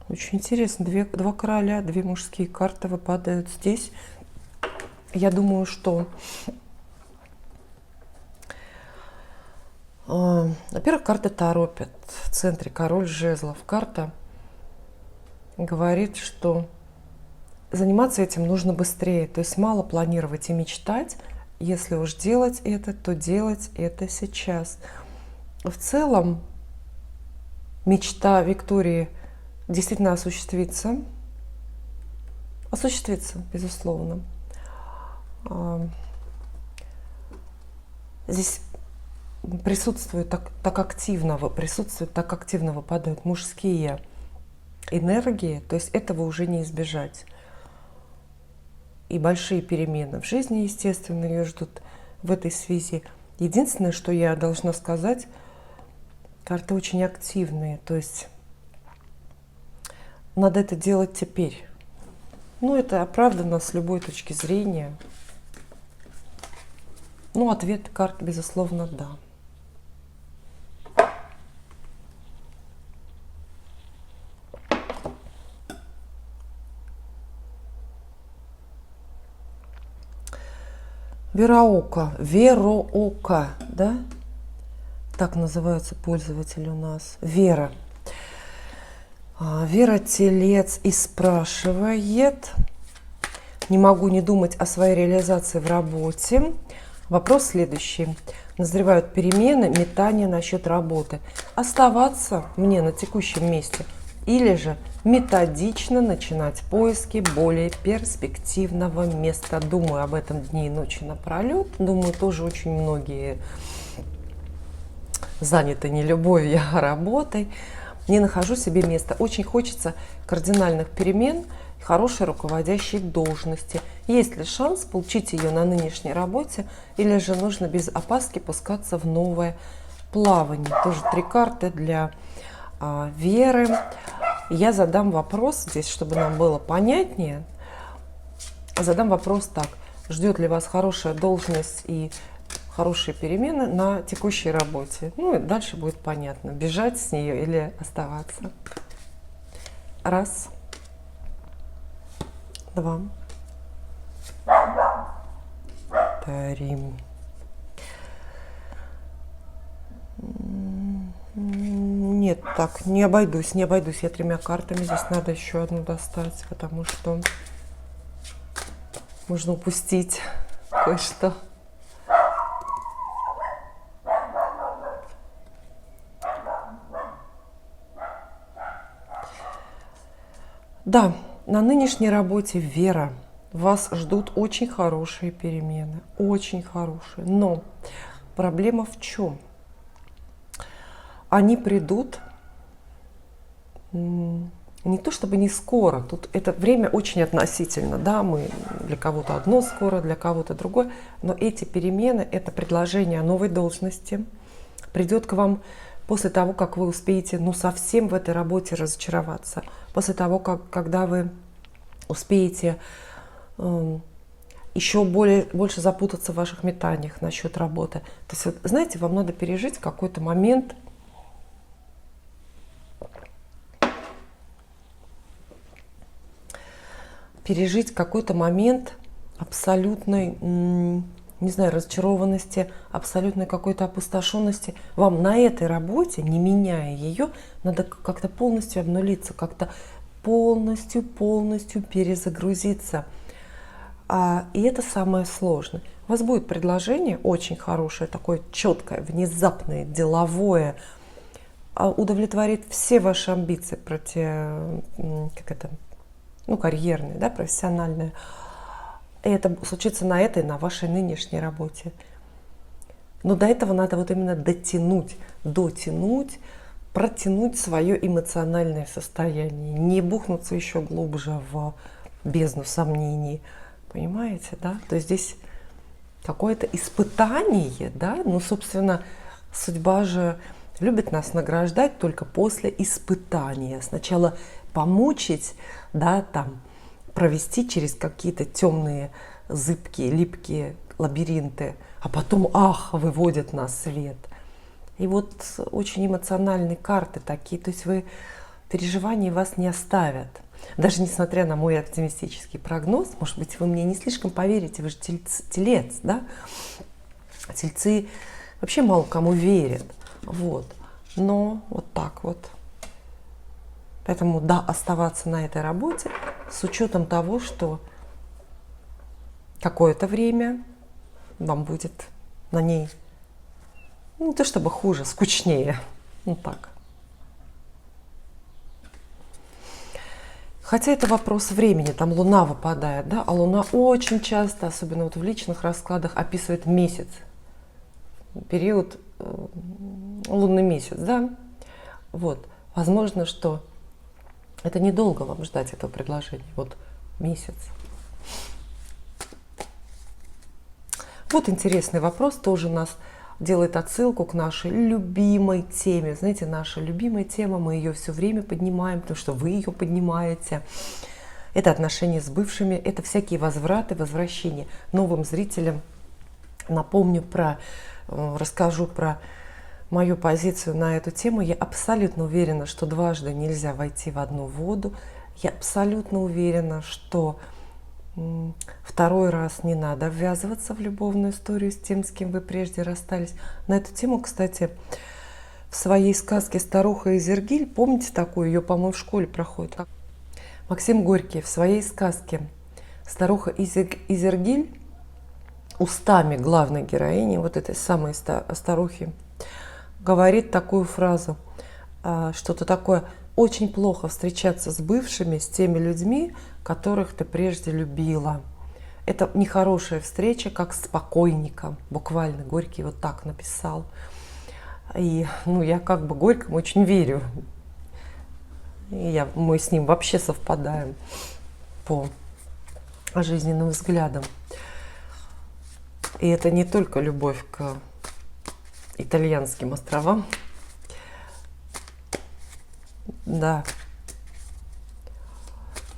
Очень интересно. 2 короля, 2 мужские карты выпадают здесь. Я думаю, что, во-первых, карты торопят. В центре король жезлов. Карта говорит, что заниматься этим нужно быстрее. То есть мало планировать и мечтать. Если уж делать это, то делать это сейчас. В целом, мечта Виктории действительно осуществится. Осуществится, безусловно. Здесь присутствуют так активно выпадают мужские энергии, то есть этого уже не избежать. И большие перемены в жизни, естественно, ее ждут в этой связи. Единственное, что я должна сказать, карты очень активные, то есть надо это делать теперь. Ну, это оправдано с любой точки зрения. Ну, ответ карт, безусловно, да. Вероока, да? Так называются пользователи у нас. Вера. Вера Телец и спрашивает: не могу не думать о своей реализации в работе. Вопрос следующий. Назревают перемены, метания насчет работы. Оставаться мне на текущем месте или же методично начинать поиски более перспективного места. Думаю об этом дни и ночи напролет. Думаю, тоже очень многие заняты не любовью, а работой. Не нахожу себе места. Очень хочется кардинальных перемен, хорошей руководящей должности. Есть ли шанс получить ее на нынешней работе, или же нужно без опаски пускаться в новое плавание? Тоже 3 карты для Веры. Я задам вопрос здесь, чтобы нам было понятнее. Задам вопрос так. Ждет ли вас хорошая должность и хорошие перемены на текущей работе. Ну и дальше будет понятно, бежать с нее или оставаться. Раз, два, три. Нет, так, не обойдусь. Я 3 картами. Здесь надо еще одну достать, потому что можно упустить кое-что. Да, на нынешней работе вера. Вас ждут очень хорошие перемены, очень хорошие. Но проблема в чем? Они придут не то чтобы не скоро, тут это время очень относительно, да, мы для кого-то одно скоро, для кого-то другое, но эти перемены, это предложение о новой должности придет к вам после того, как вы успеете, ну, совсем в этой работе разочароваться, после того, когда вы успеете еще больше запутаться в ваших метаниях насчет работы. То есть, вот, знаете, вам надо пережить какой-то момент абсолютной, не знаю, разочарованности, абсолютной какой-то опустошенности. Вам на этой работе, не меняя ее, надо как-то полностью обнулиться, как-то полностью перезагрузиться. И это самое сложное. У вас будет предложение очень хорошее, такое четкое, внезапное, деловое, удовлетворит все ваши амбиции, карьерные, да, профессиональные. И это случится на вашей нынешней работе. Но до этого надо вот именно дотянуть, протянуть свое эмоциональное состояние, не бухнуться еще глубже в бездну сомнений. Понимаете, да? То есть здесь какое-то испытание, да? Ну, собственно, судьба же любит нас награждать только после испытания. Сначала помучить, да, там, провести через какие-то темные, зыбкие, липкие лабиринты, а потом, выводят на свет. И вот очень эмоциональные карты такие, то есть переживания вас не оставят. Даже несмотря на мой оптимистический прогноз, может быть, вы мне не слишком поверите, вы же телец, да? Тельцы вообще мало кому верят, вот. Но вот так вот. Поэтому, да, оставаться на этой работе с учетом того, что какое-то время вам будет на ней, не то чтобы хуже, скучнее, ну так. Хотя это вопрос времени, там Луна выпадает, да, а Луна очень часто, особенно вот в личных раскладах, описывает месяц, период, лунный месяц, да, вот, возможно, что это недолго вам ждать этого предложения, вот месяц. Вот интересный вопрос, тоже нас делает отсылку к нашей любимой теме. Знаете, наша любимая тема, мы ее все время поднимаем, потому что вы ее поднимаете. Это отношения с бывшими, это всякие возвраты, возвращения. Новым зрителям расскажу про мою позицию на эту тему. Я абсолютно уверена, что дважды нельзя войти в одну воду. Я абсолютно уверена, что второй раз не надо ввязываться в любовную историю с тем, с кем вы прежде расстались. На эту тему, кстати, в своей сказке «Старуха Изергиль», помните такую, ее, по-моему, в школе проходит, Максим Горький в своей сказке «Старуха Изергиль» устами главной героини, вот этой самой старухи, говорит такую фразу, что-то такое: очень плохо встречаться с бывшими, с теми людьми, которых ты прежде любила. Это нехорошая встреча, как с покойником. Буквально Горький вот так написал. И я как бы Горькому очень верю. И мы с ним вообще совпадаем по жизненным взглядам. И это не только любовь к итальянским островам. Да.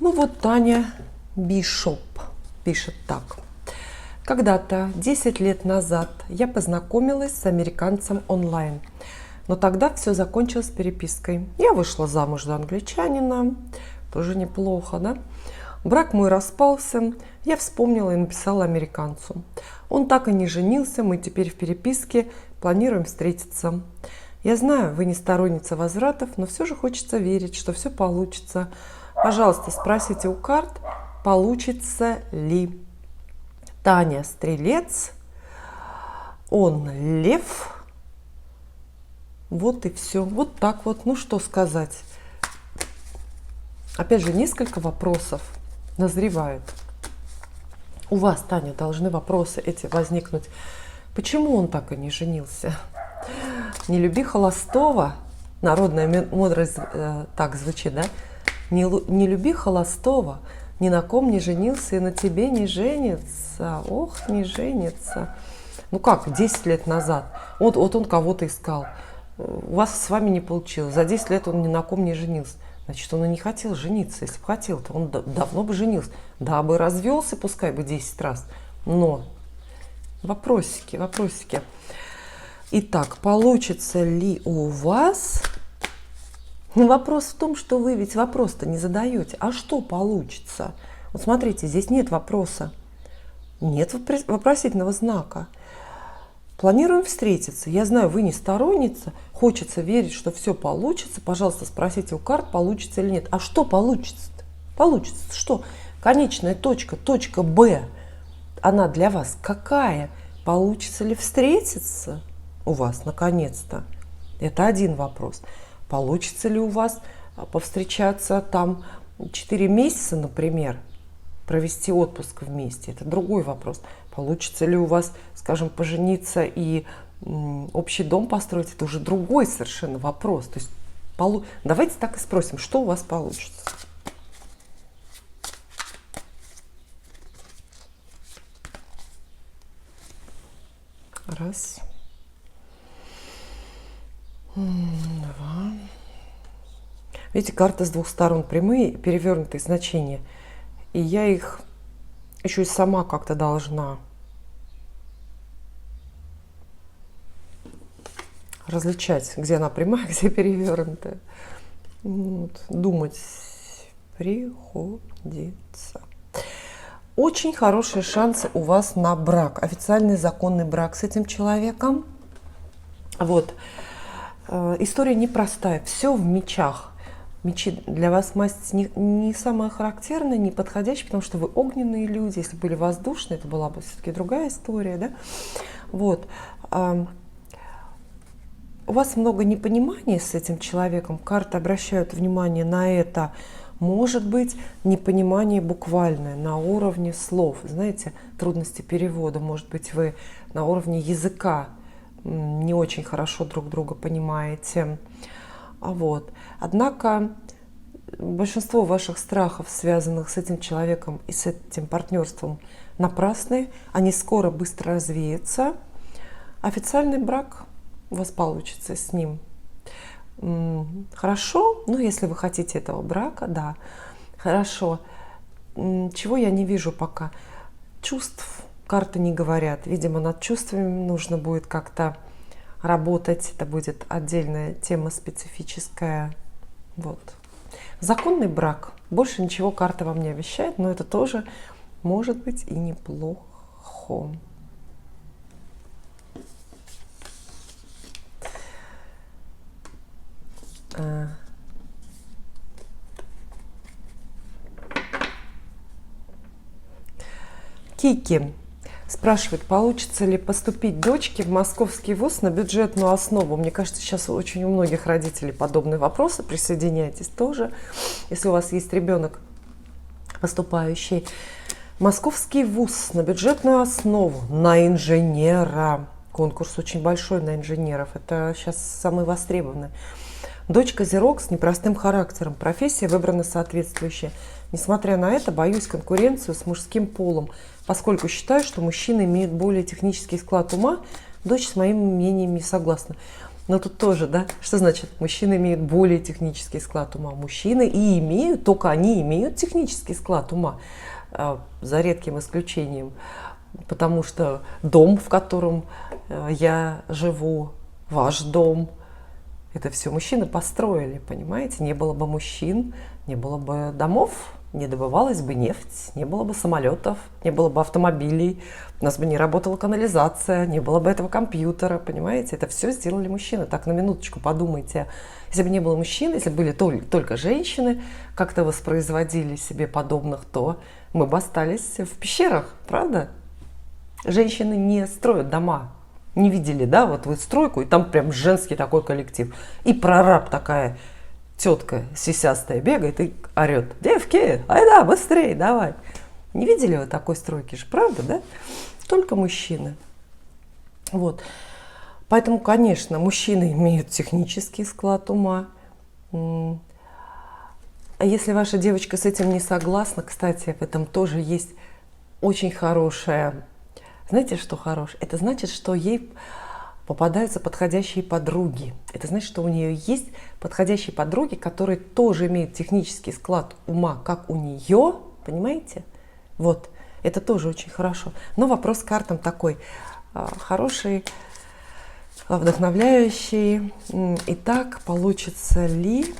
Ну вот Таня Бишоп пишет так. Когда-то, 10 лет назад, я познакомилась с американцем онлайн. Но тогда все закончилось перепиской. Я вышла замуж за англичанина, тоже неплохо, да? Брак мой распался, я вспомнила и написала американцу. Он так и не женился, мы теперь в переписке, планируем встретиться. Я знаю, вы не сторонница возвратов, но все же хочется верить, что все получится. Пожалуйста, спросите у карт, получится ли. Таня Стрелец, он Лев. Вот и все. Вот так вот. Ну что сказать. Опять же, несколько вопросов назревают. У вас, Таня, должны вопросы эти возникнуть. Почему он так и не женился? Не люби холостого. Народная мудрость так звучит, да? Не люби холостого. Ни на ком не женился и на тебе не женится. Ох, не женится. Ну как, 10 лет назад. Вот он кого-то искал. У вас с вами не получилось. За 10 лет он ни на ком не женился. Значит, он и не хотел жениться. Если бы хотел, то он давно бы женился. Да, бы развелся, пускай бы 10 раз. Но вопросики. Итак, получится ли у вас... Вопрос в том, что вы ведь вопрос-то не задаете. А что получится? Вот смотрите, здесь нет вопроса. Нет вопросительного знака. Планируем встретиться. Я знаю, вы не сторонница. Хочется верить, что все получится. Пожалуйста, спросите у карт, получится или нет. А что получится-то? Получится что? Конечная точка Б. Она для вас какая? Получится ли встретиться у вас наконец-то? Это один вопрос. Получится ли у вас повстречаться там 4 месяца, например, провести отпуск вместе? Это другой вопрос. Получится ли у вас, скажем, пожениться и общий дом построить? Это уже другой совершенно вопрос. То есть давайте так и спросим, что у вас получится. Раз. Два. Видите, карты с двух сторон прямые, перевернутые значения. И я их еще и сама как-то должна различать, где она прямая, где перевернутая. Вот. Думать приходится. Очень хорошие шансы у вас на брак. Официальный законный брак с этим человеком. Вот. История непростая, все в мечах. Мечи для вас масть не самая характерная, не подходящая, потому что вы огненные люди. Если были воздушные, это была бы все-таки другая история, да? Вот. У вас много непонимания с этим человеком. Карты обращают внимание на это. Может быть, непонимание буквальное на уровне слов. Знаете, трудности перевода. Может быть, вы на уровне языка не очень хорошо друг друга понимаете. Вот. Однако большинство ваших страхов, связанных с этим человеком и с этим партнерством, напрасны. Они скоро, быстро развеются. Официальный брак у вас получится с ним. Хорошо, ну если вы хотите этого брака, да, хорошо. Чего я не вижу пока? Чувств карты не говорят. Видимо, над чувствами нужно будет как-то работать. Это будет отдельная тема специфическая. Вот. Законный брак. Больше ничего карта вам не обещает, но это тоже может быть и неплохо. Кики спрашивает, получится ли поступить дочке в московский вуз на бюджетную основу. Мне кажется, сейчас очень у многих родителей подобные вопросы. Присоединяйтесь тоже, если у вас есть ребенок поступающий. Московский вуз на бюджетную основу, на инженера. Конкурс очень большой на инженеров. Это сейчас самый востребованный. Дочь Козерог с непростым характером. Профессия выбрана соответствующая. Несмотря на это, боюсь конкуренцию с мужским полом, поскольку считаю, что мужчины имеют более технический склад ума. Дочь с моим мнением не согласна. Но тут тоже, да, что значит мужчины имеют более технический склад ума? Мужчины и имеют, только они имеют технический склад ума, за редким исключением. потому что дом, в котором я живу, ваш дом, это все мужчины построили, понимаете? Не было бы мужчин, не было бы домов, не добывалась бы нефть, не было бы самолетов, не было бы автомобилей, у нас бы не работала канализация, не было бы этого компьютера, понимаете? Это все сделали мужчины. Так, на минуточку подумайте, если бы не было мужчин, если бы были только женщины, как-то воспроизводили себе подобных, то мы бы остались в пещерах, правда? Женщины не строят дома. Не видели, да, вот вы стройку, и там прям женский такой коллектив. И прораб такая тетка сисястая бегает и орет: девки, айда, быстрее, давай. Не видели вы такой стройки же, правда, да? Только мужчины. Вот. Поэтому, конечно, мужчины имеют технический склад ума. А если ваша девочка с этим не согласна, кстати, в этом тоже есть очень хорошее. Знаете, что хорошее? Это значит, что ей попадаются подходящие подруги. Это значит, что у нее есть подходящие подруги, которые тоже имеют технический склад ума, как у нее, понимаете? Вот, это тоже очень хорошо. Но вопрос к картам такой, хороший, вдохновляющий. Итак, получится ли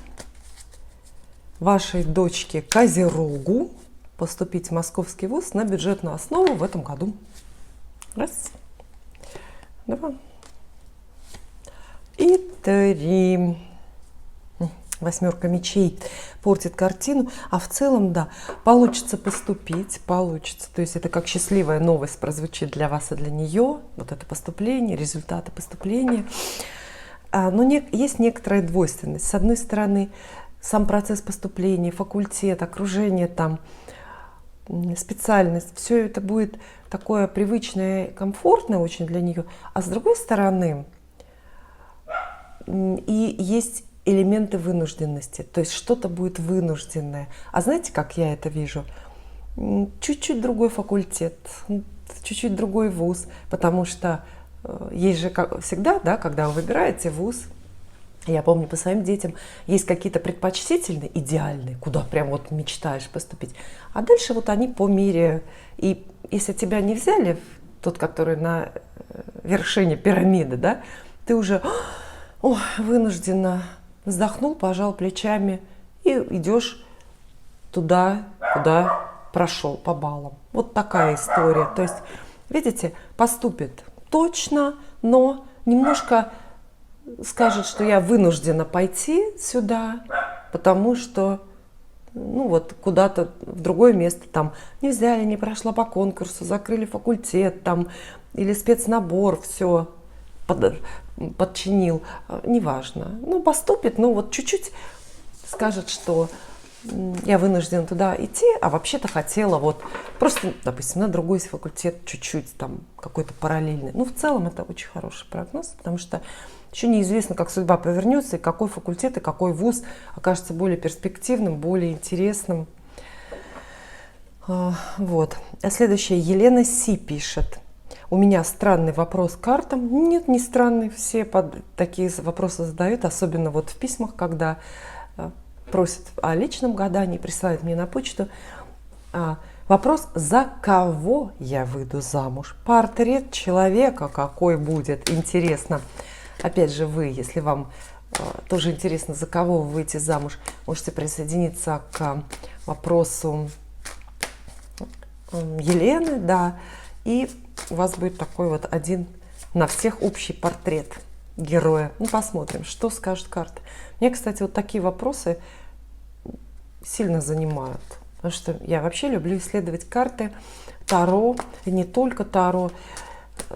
вашей дочке Козерогу поступить в Московский вуз на бюджетную основу в этом году? Раз, два и три. Восьмерка мечей портит картину, а в целом, да, получится поступить, получится. То есть это как счастливая новость прозвучит для вас и для нее, вот это поступление, результаты поступления. Но есть некоторая двойственность. С одной стороны, сам процесс поступления, факультет, окружение там, специальность, все это будет такое привычное, комфортное очень для нее. А с другой стороны, и есть элементы вынужденности, то есть что-то будет вынужденное. А знаете, как я это вижу? Чуть-чуть другой факультет, чуть-чуть другой вуз, потому что есть же, как всегда, да, когда вы выбираете вуз, я помню по своим детям, есть какие-то предпочтительные, идеальные, куда прям вот мечтаешь поступить, а дальше вот они по мере, и если тебя не взяли, тот, который на вершине пирамиды, да, ты уже вынужденно вздохнул, пожал плечами и идешь туда, куда прошел по баллам. Вот такая история. То есть, видите, поступит точно, но немножко скажет, что я вынуждена пойти сюда, потому что вот куда-то в другое место там не взяли, не прошла по конкурсу, закрыли факультет там или спецнабор, все подчинил, неважно. Поступит, вот чуть-чуть скажет, что я вынуждена туда идти, а вообще-то хотела вот просто, допустим, на другой факультет чуть-чуть там какой-то параллельный. В целом это очень хороший прогноз, потому что еще неизвестно, как судьба повернется, и какой факультет, и какой вуз окажется более перспективным, более интересным. Вот. А следующее, Елена Си пишет. У меня странный вопрос к картам. Нет, не странный. Все такие вопросы задают, особенно вот в письмах, когда просят о личном гадании, присылают мне на почту. Вопрос, за кого я выйду замуж? Портрет человека какой будет, интересно. Опять же, вы, если вам тоже интересно, за кого вы выйдете замуж, можете присоединиться к вопросу Елены, да, и у вас будет такой вот один на всех общий портрет героя. Посмотрим, что скажет карта. Мне, кстати, вот такие вопросы сильно занимают, потому что я вообще люблю исследовать карты Таро, и не только Таро,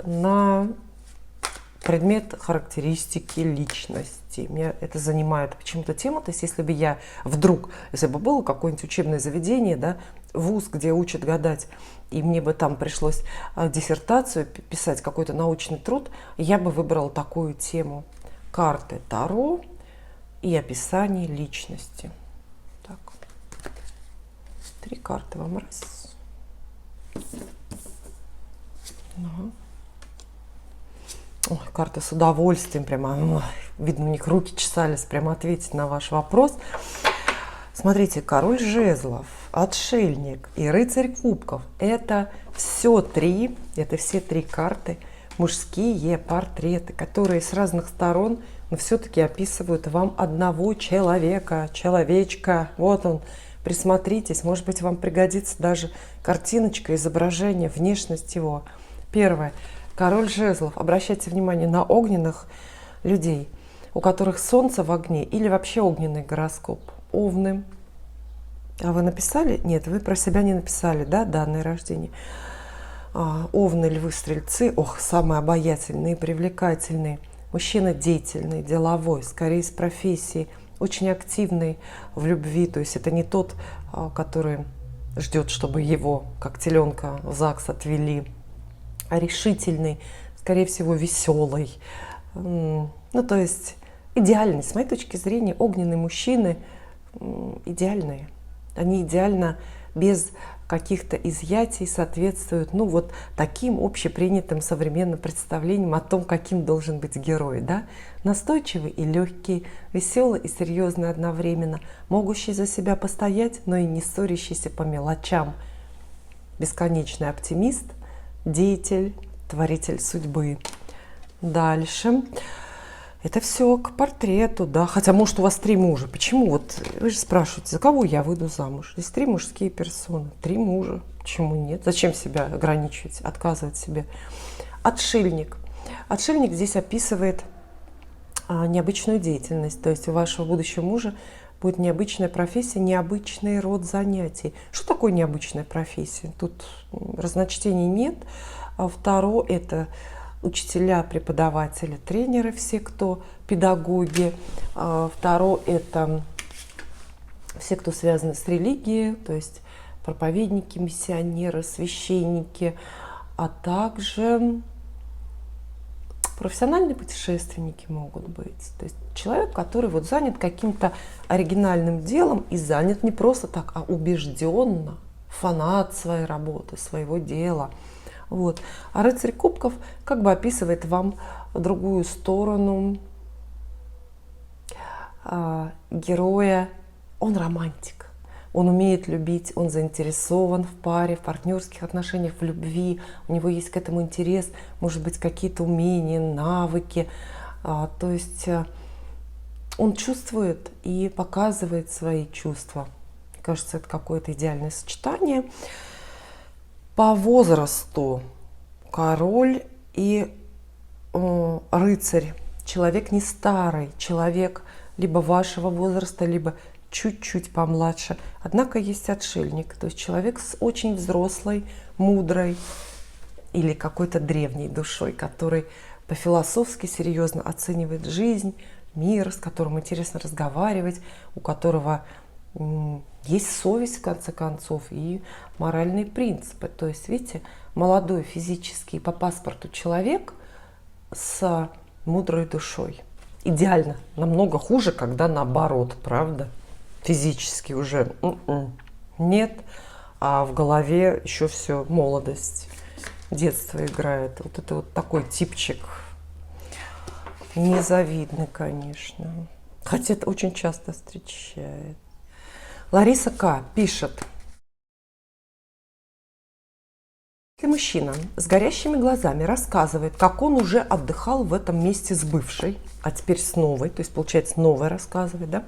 на предмет характеристики личности. Меня это занимает почему-то тема. То есть, если бы я вдруг, если бы было какое-нибудь учебное заведение, да, вуз, где учат гадать, и мне бы там пришлось диссертацию писать, какой-то научный труд, я бы выбрала такую тему. Карты Таро и описание личности. Так. 3 карты вам раз. Ага. Ой, карты с удовольствием, прямо, видно, у них руки чесались, прямо ответить на ваш вопрос. Смотрите, король жезлов, отшельник и рыцарь кубков. Это все три карты, мужские портреты, которые с разных сторон, но все-таки описывают вам одного человека, человечка. Вот он, присмотритесь, может быть, вам пригодится даже картиночка, изображение, внешность его. Первое. Король жезлов. Обращайте внимание на огненных людей, у которых солнце в огне или вообще огненный гороскоп. Овны. А вы написали? Нет, вы про себя не написали, да, данное рождение. Овны, львы, стрельцы. Ох, самые обаятельные, привлекательные. Мужчина деятельный, деловой, скорее из профессии, очень активный в любви. То есть это не тот, который ждет, чтобы его, как теленка, в ЗАГС отвели, а решительный, скорее всего, веселый. Ну, то есть идеальный. С моей точки зрения, огненные мужчины идеальные. Они идеально, без каких-то изъятий, соответствуют, ну, вот таким общепринятым современным представлениям о том, каким должен быть герой, да? Настойчивый и легкий, веселый и серьезный одновременно, могущий за себя постоять, но и не ссорящийся по мелочам. Бесконечный оптимист, деятель, творитель судьбы. Дальше. Это все к портрету, да. Хотя, может, у вас 3 мужа. Почему? Вот вы же спрашиваете, за кого я выйду замуж? Здесь 3 мужские персоны, 3 мужа. Почему нет? Зачем себя ограничивать, отказывать себе? Отшельник. Отшельник здесь описывает необычную деятельность. То есть у вашего будущего мужа будет необычная профессия, необычный род занятий. Что такое необычная профессия? Тут разночтений нет. Второе – это учителя, преподаватели, тренеры, все, кто педагоги. Второе – это все, кто связаны с религией, то есть проповедники, миссионеры, священники, а также профессиональные путешественники могут быть. То есть человек, который вот занят каким-то оригинальным делом и занят не просто так, а убежденно, фанат своей работы, своего дела. Вот. А рыцарь кубков как бы описывает вам другую сторону героя. Он романтик, он умеет любить, он заинтересован в паре, в партнерских отношениях, в любви. У него есть к этому интерес, может быть, какие-то умения, навыки. То есть он чувствует и показывает свои чувства. Мне кажется, это какое-то идеальное сочетание. По возрасту король и рыцарь. Человек не старый, человек либо вашего возраста, либо чуть-чуть помладше. Однако есть отшельник, то есть человек с очень взрослой, мудрой или какой-то древней душой, который по-философски серьезно оценивает жизнь, мир, с которым интересно разговаривать, у которого есть совесть, в конце концов, и моральные принципы. То есть, видите, молодой физически по паспорту человек с мудрой душой. Идеально. Намного хуже, когда наоборот, правда? Физически уже нет, а в голове еще все молодость, детство играет. Вот это вот такой типчик незавидный, конечно. Хотя это очень часто встречает. Лариса К. пишет. Если мужчина с горящими глазами рассказывает, как он уже отдыхал в этом месте с бывшей, а теперь с новой, то есть получается новая рассказывает, да?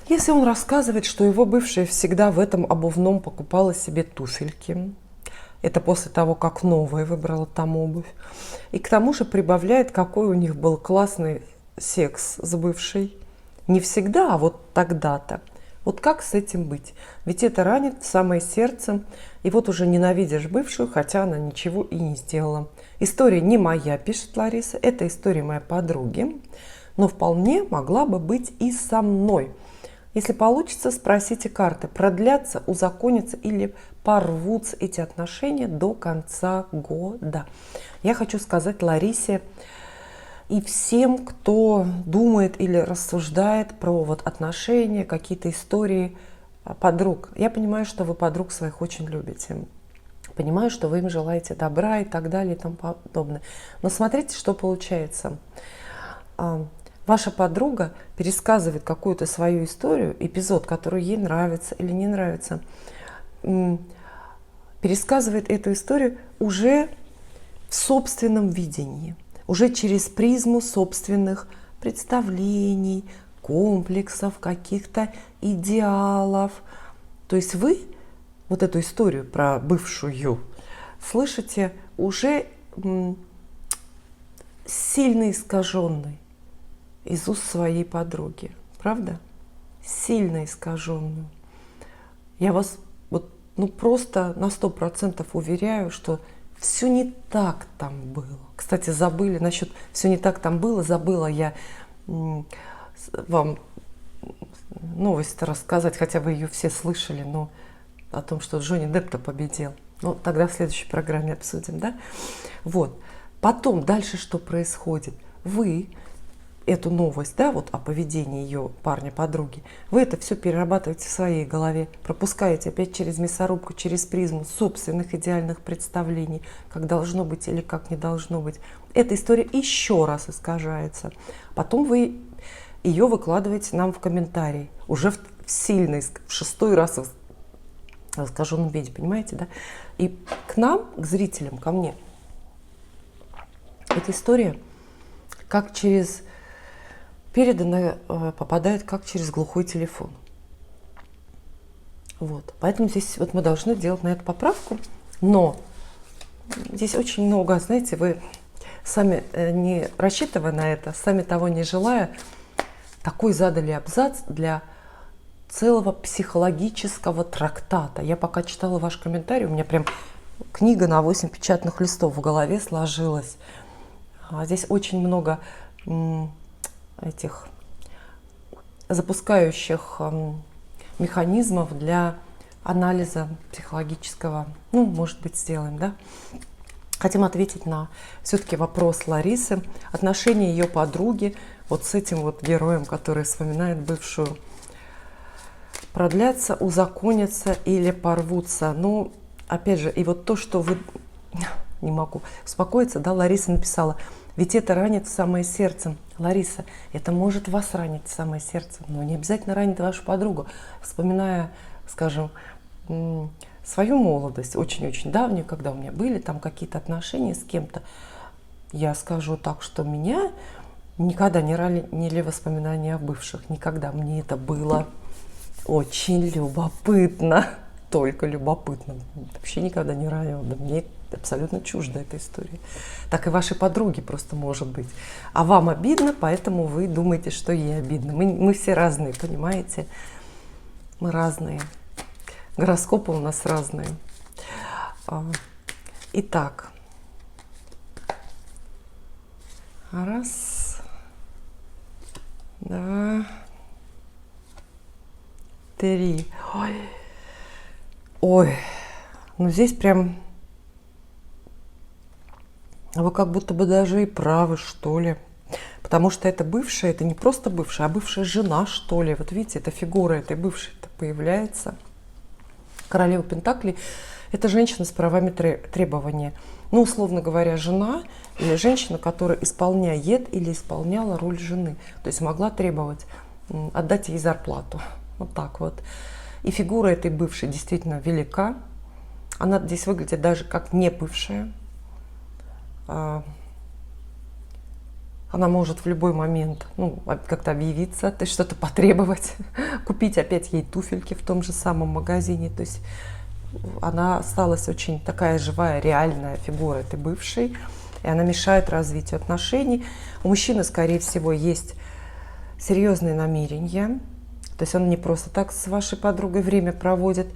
Если он рассказывает, что его бывшая всегда в этом обувном покупала себе туфельки, это после того, как новая выбрала там обувь, и к тому же прибавляет, какой у них был классный секс с бывшей, не всегда, а вот тогда-то. Вот как с этим быть? Ведь это ранит в самое сердце, и вот уже ненавидишь бывшую, хотя она ничего и не сделала. История не моя, пишет Лариса, это история моей подруги, но вполне могла бы быть и со мной. Если получится, спросите карты, продлятся, узаконятся или порвутся эти отношения до конца года. Я хочу сказать Ларисе и всем, кто думает или рассуждает про вот отношения, какие-то истории подруг. Я понимаю, что вы подруг своих очень любите. Понимаю, что вы им желаете добра и так далее и тому подобное. Но смотрите, что получается. ваша подруга пересказывает какую-то свою историю, эпизод, который ей нравится или не нравится, пересказывает эту историю уже в собственном видении, уже через призму собственных представлений, комплексов, каких-то идеалов. То есть вы вот эту историю про бывшую слышите уже сильно искаженной из уст своей подруги. Правда? Сильно искаженную. Я вас просто на 100% уверяю, что все не так там было. Кстати, забыли насчет «все не так там было», забыла я вам новость рассказать, хотя вы ее все слышали, но о том, что Джонни Депп-то победил. Ну, тогда в следующей программе обсудим, да? Вот. Потом дальше что происходит? Вы эту новость, да, вот о поведении ее парня-подруги, вы это все перерабатываете в своей голове, пропускаете опять через мясорубку, через призму собственных идеальных представлений, как должно быть или как не должно быть. Эта история еще раз искажается. Потом вы ее выкладываете нам в комментарии, уже в сильный, в 6-й раз в искаженном виде, понимаете, да? И к нам, к зрителям, ко мне, эта история как через передано, попадает как через глухой телефон. Вот. Поэтому здесь вот мы должны делать на это поправку, но здесь очень много, знаете, вы сами не рассчитывая на это, сами того не желая, такой задали абзац для целого психологического трактата. Я пока читала ваш комментарий, у меня прям книга на 8 печатных листов в голове сложилась. Здесь очень много этих запускающих механизмов для анализа психологического. Ну, может быть, сделаем, да? Хотим ответить на все-таки вопрос Ларисы. Отношения ее подруги вот с этим вот героем, который вспоминает бывшую, продлятся, узаконятся или порвутся. Ну, опять же, и вот то, что вы... Не могу успокоиться, да, Лариса написала: ведь это ранит в самое сердце. Лариса, это может вас ранить в самое сердце, но не обязательно ранит вашу подругу. Вспоминая, скажем, свою молодость, очень-очень давнюю, когда у меня были там какие-то отношения с кем-то, я скажу так, что меня никогда не ранили воспоминания о бывших. Никогда. Мне это было очень любопытно. Только любопытно. Вообще никогда не ранило. Да мне абсолютно чужда эта история. Так и вашей подруге просто может быть. А вам обидно, поэтому вы думаете, что ей обидно. Мы все разные, понимаете? Мы разные. Гороскопы у нас разные. Итак. Раз. Два. Три. Ой. Ой. Ну здесь прям... Вы как будто бы даже и правы, что ли. Потому что это бывшая, это не просто бывшая, а бывшая жена, что ли. Вот видите, эта фигура этой бывшей-то появляется. Королева Пентаклей – это женщина с правами требования. Ну, условно говоря, жена или женщина, которая исполняет или исполняла роль жены. То есть могла требовать отдать ей зарплату. Вот так вот. И фигура этой бывшей действительно велика. Она здесь выглядит даже как не бывшая. Она может в любой момент как-то объявиться, то есть что-то потребовать, купить опять ей туфельки в том же самом магазине. То есть она осталась очень такая живая, реальная фигура этой бывшей, и она мешает развитию отношений. У мужчины, скорее всего, есть серьезные намерения, то есть он не просто так с вашей подругой время проводит,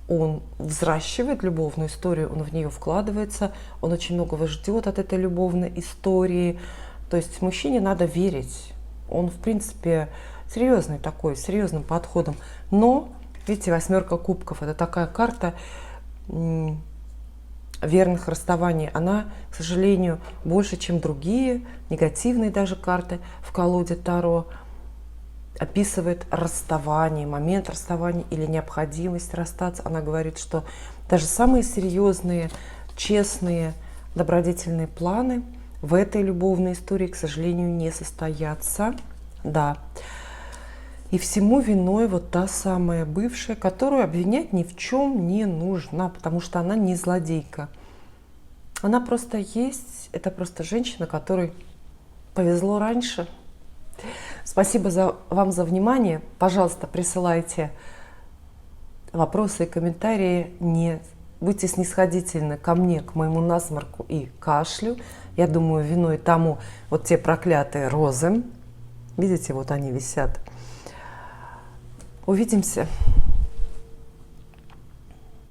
он взращивает любовную историю, он в нее вкладывается, он очень многого ждет от этой любовной истории. То есть мужчине надо верить. Он, в принципе, серьезный такой, с серьезным подходом. Но, видите, 8 кубков – это такая карта верных расставаний. Она, к сожалению, больше, чем другие, негативные даже карты в колоде Таро, описывает расставание, момент расставания или необходимость расстаться. Она говорит, что даже самые серьезные, честные, добродетельные планы в этой любовной истории, к сожалению, не состоятся. Да. И всему виной вот та самая бывшая, которую обвинять ни в чем не нужно, потому что она не злодейка. Она просто есть, это просто женщина, которой повезло раньше. Спасибо вам за внимание. Пожалуйста, присылайте вопросы и комментарии. Не будьте снисходительны ко мне, к моему насморку и кашлю. Я думаю, виной тому вот те проклятые розы. Видите, вот они висят. Увидимся.